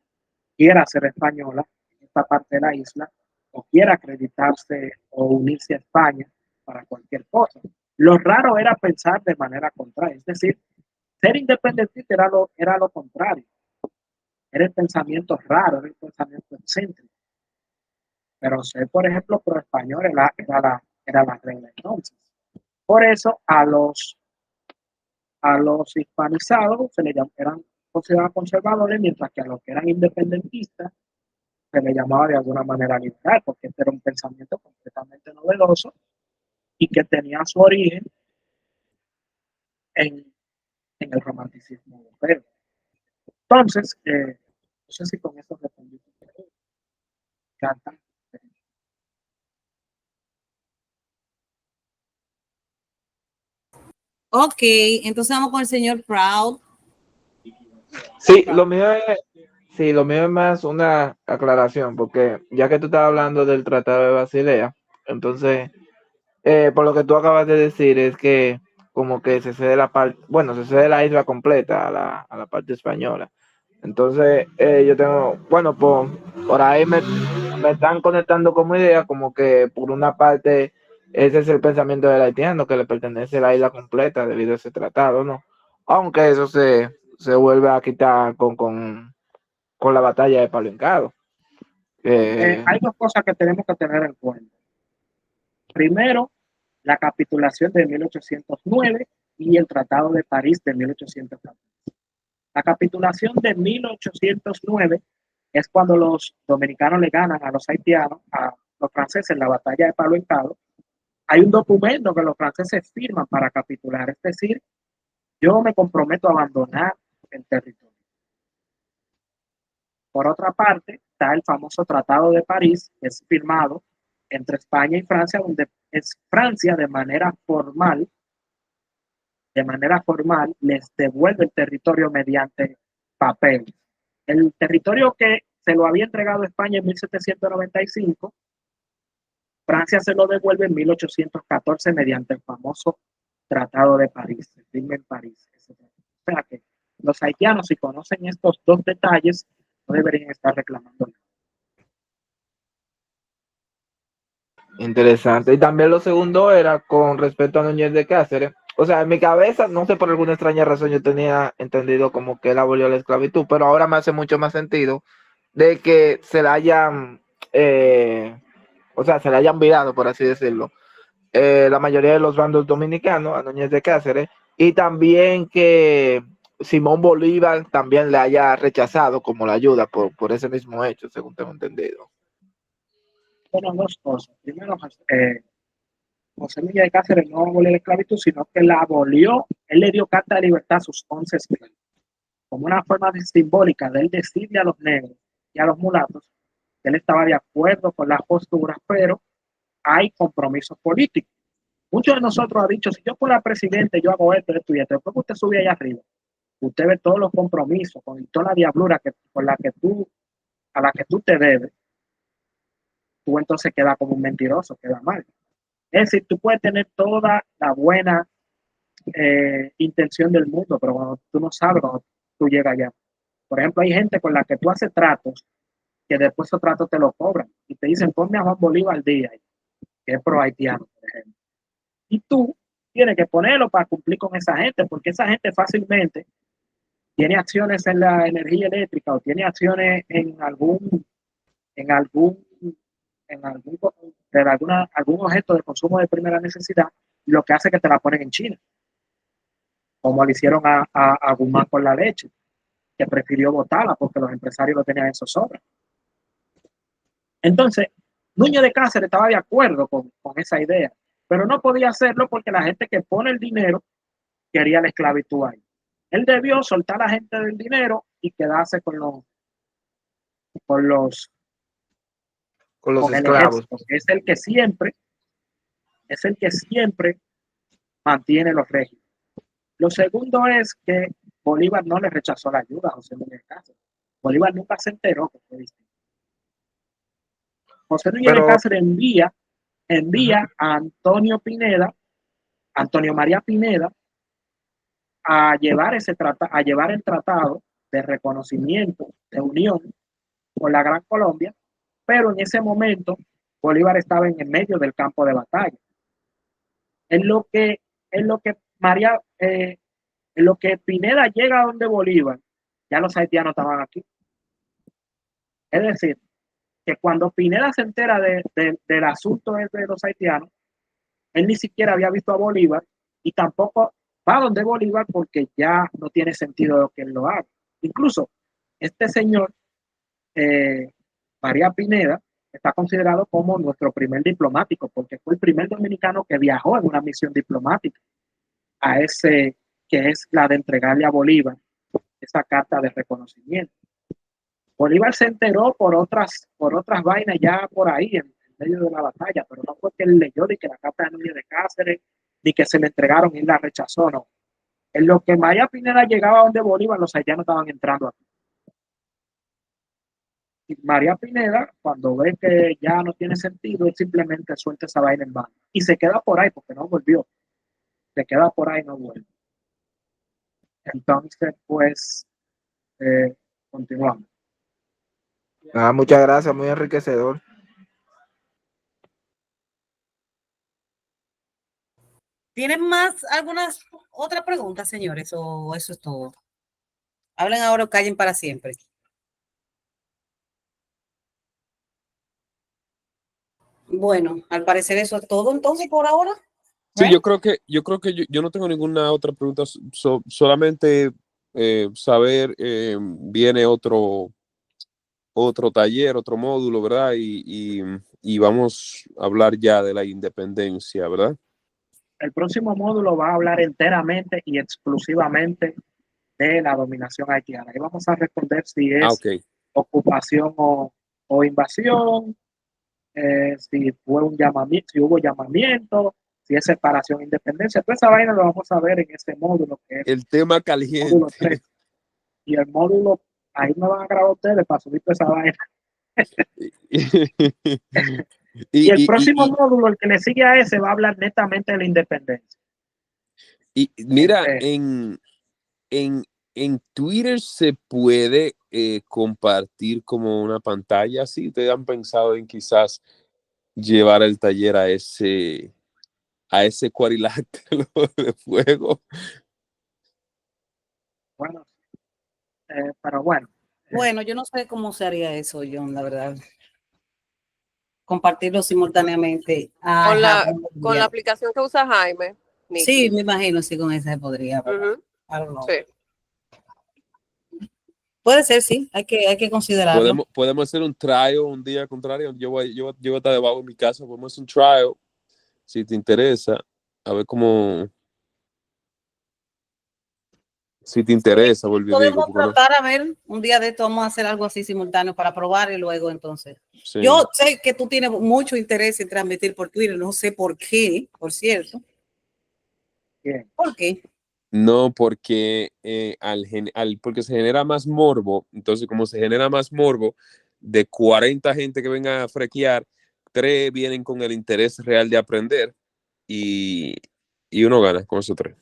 quiera ser española en esta parte de la isla o quiera acreditarse o unirse a España para cualquier cosa. Lo raro era pensar de manera contraria, es decir, ser independentista era lo contrario, era el pensamiento raro, era el pensamiento excéntrico. Pero ser, por ejemplo, pro español era la regla entonces. Por eso a los hispanizados eran considerados conservadores, mientras que a los que eran independentistas se les llamaba de alguna manera liberal, porque este era un pensamiento completamente novedoso y que tenía su origen en el romanticismo europeo. Entonces, no sé si con eso respondí tu pregunta. Ok, entonces vamos con el señor Proud. Sí, lo mío es más una aclaración, porque ya que tú estabas hablando del Tratado de Basilea, entonces, por lo que tú acabas de decir, es que como que se cede la parte, bueno, se cede la isla completa a la parte española. Entonces, yo tengo, bueno, por ahí me están conectando como idea, como que por una parte, ese es el pensamiento del haitiano, que le pertenece la isla completa debido a ese tratado, ¿no? Aunque eso se vuelve a quitar con la batalla de Palo Hincado. Hay dos cosas que tenemos que tener en cuenta. Primero, la capitulación de 1809 y el Tratado de París de 1814. La capitulación de 1809 es cuando los dominicanos le ganan a los haitianos, a los franceses en la batalla de Palo Hincado. Hay un documento que los franceses firman para capitular, es decir, yo me comprometo a abandonar el territorio. Por otra parte, está el famoso Tratado de París, que es firmado entre España y Francia, donde es Francia de manera formal les devuelve el territorio mediante papel. El territorio que se lo había entregado a España en 1795, Francia se lo devuelve en 1814 mediante el famoso Tratado de París, el firme en París. O sea que los haitianos, si conocen estos dos detalles, no deberían estar reclamando. Interesante. Y también lo segundo era con respecto a Núñez de Cáceres. O sea, en mi cabeza, no sé por alguna extraña razón, yo tenía entendido como que él abolió la esclavitud, pero ahora me hace mucho más sentido de que se la hayan, o sea, se la hayan virado, por así decirlo, la mayoría de los bandos dominicanos a Núñez de Cáceres, y también que Simón Bolívar también le haya rechazado como la ayuda por ese mismo hecho, según tengo entendido. Bueno, dos cosas. Primero, José Miguel de Cáceres no abolió la esclavitud, sino que la abolió. Él le dio carta de libertad a sus 11 esclavos, como una forma simbólica de él decirle a los negros y a los mulatos que él estaba de acuerdo con las posturas, pero hay compromisos políticos. Muchos de nosotros han dicho, si yo fuera presidente, yo hago esto, esto y esto. Después que usted sube allá arriba, usted ve todos los compromisos, con toda la diablura a la que tú te debes, tú entonces quedas como un mentiroso, queda mal. Es decir, tú puedes tener toda la buena intención del mundo, pero cuando tú no sabes cuando tú llegas allá. Por ejemplo, hay gente con la que tú haces tratos que después esos tratos te lo cobran y te dicen, ponme a Juan Bolívar al día, que es pro haitiano, por ejemplo. Y tú tienes que ponerlo para cumplir con esa gente, porque esa gente fácilmente tiene acciones en la energía eléctrica o tiene acciones en algún algún objeto de consumo de primera necesidad, lo que hace que te la ponen en China, como le hicieron a Guzmán con la leche, que prefirió botarla porque los empresarios lo tenían en zozobra. Entonces, Núñez de Cáceres estaba de acuerdo con esa idea, pero no podía hacerlo porque la gente que pone el dinero quería la esclavitud ahí. Él debió soltar a la gente del dinero y quedarse con los el esclavos. ejército, que es el que siempre mantiene los regímenes. Lo segundo es que Bolívar no le rechazó la ayuda a José Núñez de Cáceres. Bolívar nunca se enteró que fue distinto. José Núñez de Cáceres envía a Antonio María Pineda, a llevar el tratado de reconocimiento, de unión con la Gran Colombia, pero en ese momento Bolívar estaba en el medio del campo de batalla. En lo que Pineda llega a donde Bolívar, ya los haitianos estaban aquí. Es decir, que cuando Pineda se entera del asunto de los haitianos, él ni siquiera había visto a Bolívar y tampoco va donde Bolívar porque ya no tiene sentido que él lo haga. Incluso este señor, María Pineda, está considerado como nuestro primer diplomático porque fue el primer dominicano que viajó en una misión diplomática a ese, que es la de entregarle a Bolívar esa carta de reconocimiento. Bolívar se enteró por otras vainas ya por ahí en medio de la batalla, pero no fue que él leyó ni que la carta de Núñez de Cáceres, ni que se le entregaron y la rechazó, no. En lo que María Pineda llegaba donde Bolívar, los haitianos estaban entrando aquí. Y María Pineda, cuando ve que ya no tiene sentido, él simplemente suelta esa vaina en banda y se queda por ahí porque no volvió. Se queda por ahí y no vuelve. Entonces, pues, continuamos. Muchas gracias, muy enriquecedor. ¿Tienen más algunas otras preguntas, señores? ¿O eso es todo? Hablen ahora o callen para siempre. Bueno, al parecer eso es todo entonces por ahora. Sí, yo creo que yo no tengo ninguna otra pregunta, solamente saber, viene otro taller, otro módulo, ¿verdad? Y vamos a hablar ya de la independencia, ¿verdad? El próximo módulo va a hablar enteramente y exclusivamente de la dominación haitiana. Y vamos a responder si es ocupación o invasión, si fue un llamamiento, si hubo llamamiento, si es separación e independencia. Toda esa vaina lo vamos a ver en este módulo que es el tema caliente. Módulo 3. Y el módulo, ahí me van a grabar ustedes para subir toda esa vaina. Y el próximo módulo, el que le sigue a ese, va a hablar netamente de la independencia. Y mira, en Twitter se puede compartir como una pantalla, ¿sí? ¿Ustedes han pensado en quizás llevar el taller a ese cuadrilátero de fuego? Bueno, pero bueno. Bueno, yo no sé cómo se haría eso, John, la verdad. Compartirlo simultáneamente. Con la aplicación que usa Jaime. Nikki. Sí, me imagino, sí, con esa se podría. Sí. Puede ser, sí, hay que considerarlo. Podemos hacer un trial un día contrario. Yo voy a estar debajo de mi casa, podemos hacer un trial, si te interesa, a ver cómo... Si te interesa, podemos tratar a ver, un día de esto vamos a hacer algo así simultáneo para probar y luego entonces. Sí. Yo sé que tú tienes mucho interés en transmitir por Twitter, no sé por qué, por cierto. ¿Por qué? No, porque porque se genera más morbo. Entonces, como se genera más morbo, de 40 gente que vengan a frequear, 3 vienen con el interés real de aprender y uno gana con esos 3.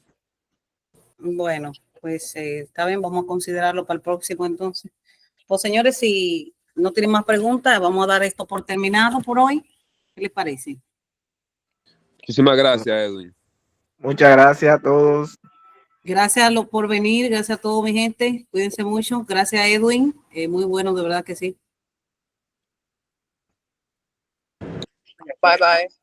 Bueno, pues está bien, vamos a considerarlo para el próximo entonces. Pues señores, si no tienen más preguntas, vamos a dar esto por terminado por hoy. ¿Qué les parece? Muchísimas gracias, Edwin. Muchas gracias a todos. Gracias por venir, gracias a todos mi gente, cuídense mucho. Gracias Edwin, muy bueno, de verdad que sí. Bye bye.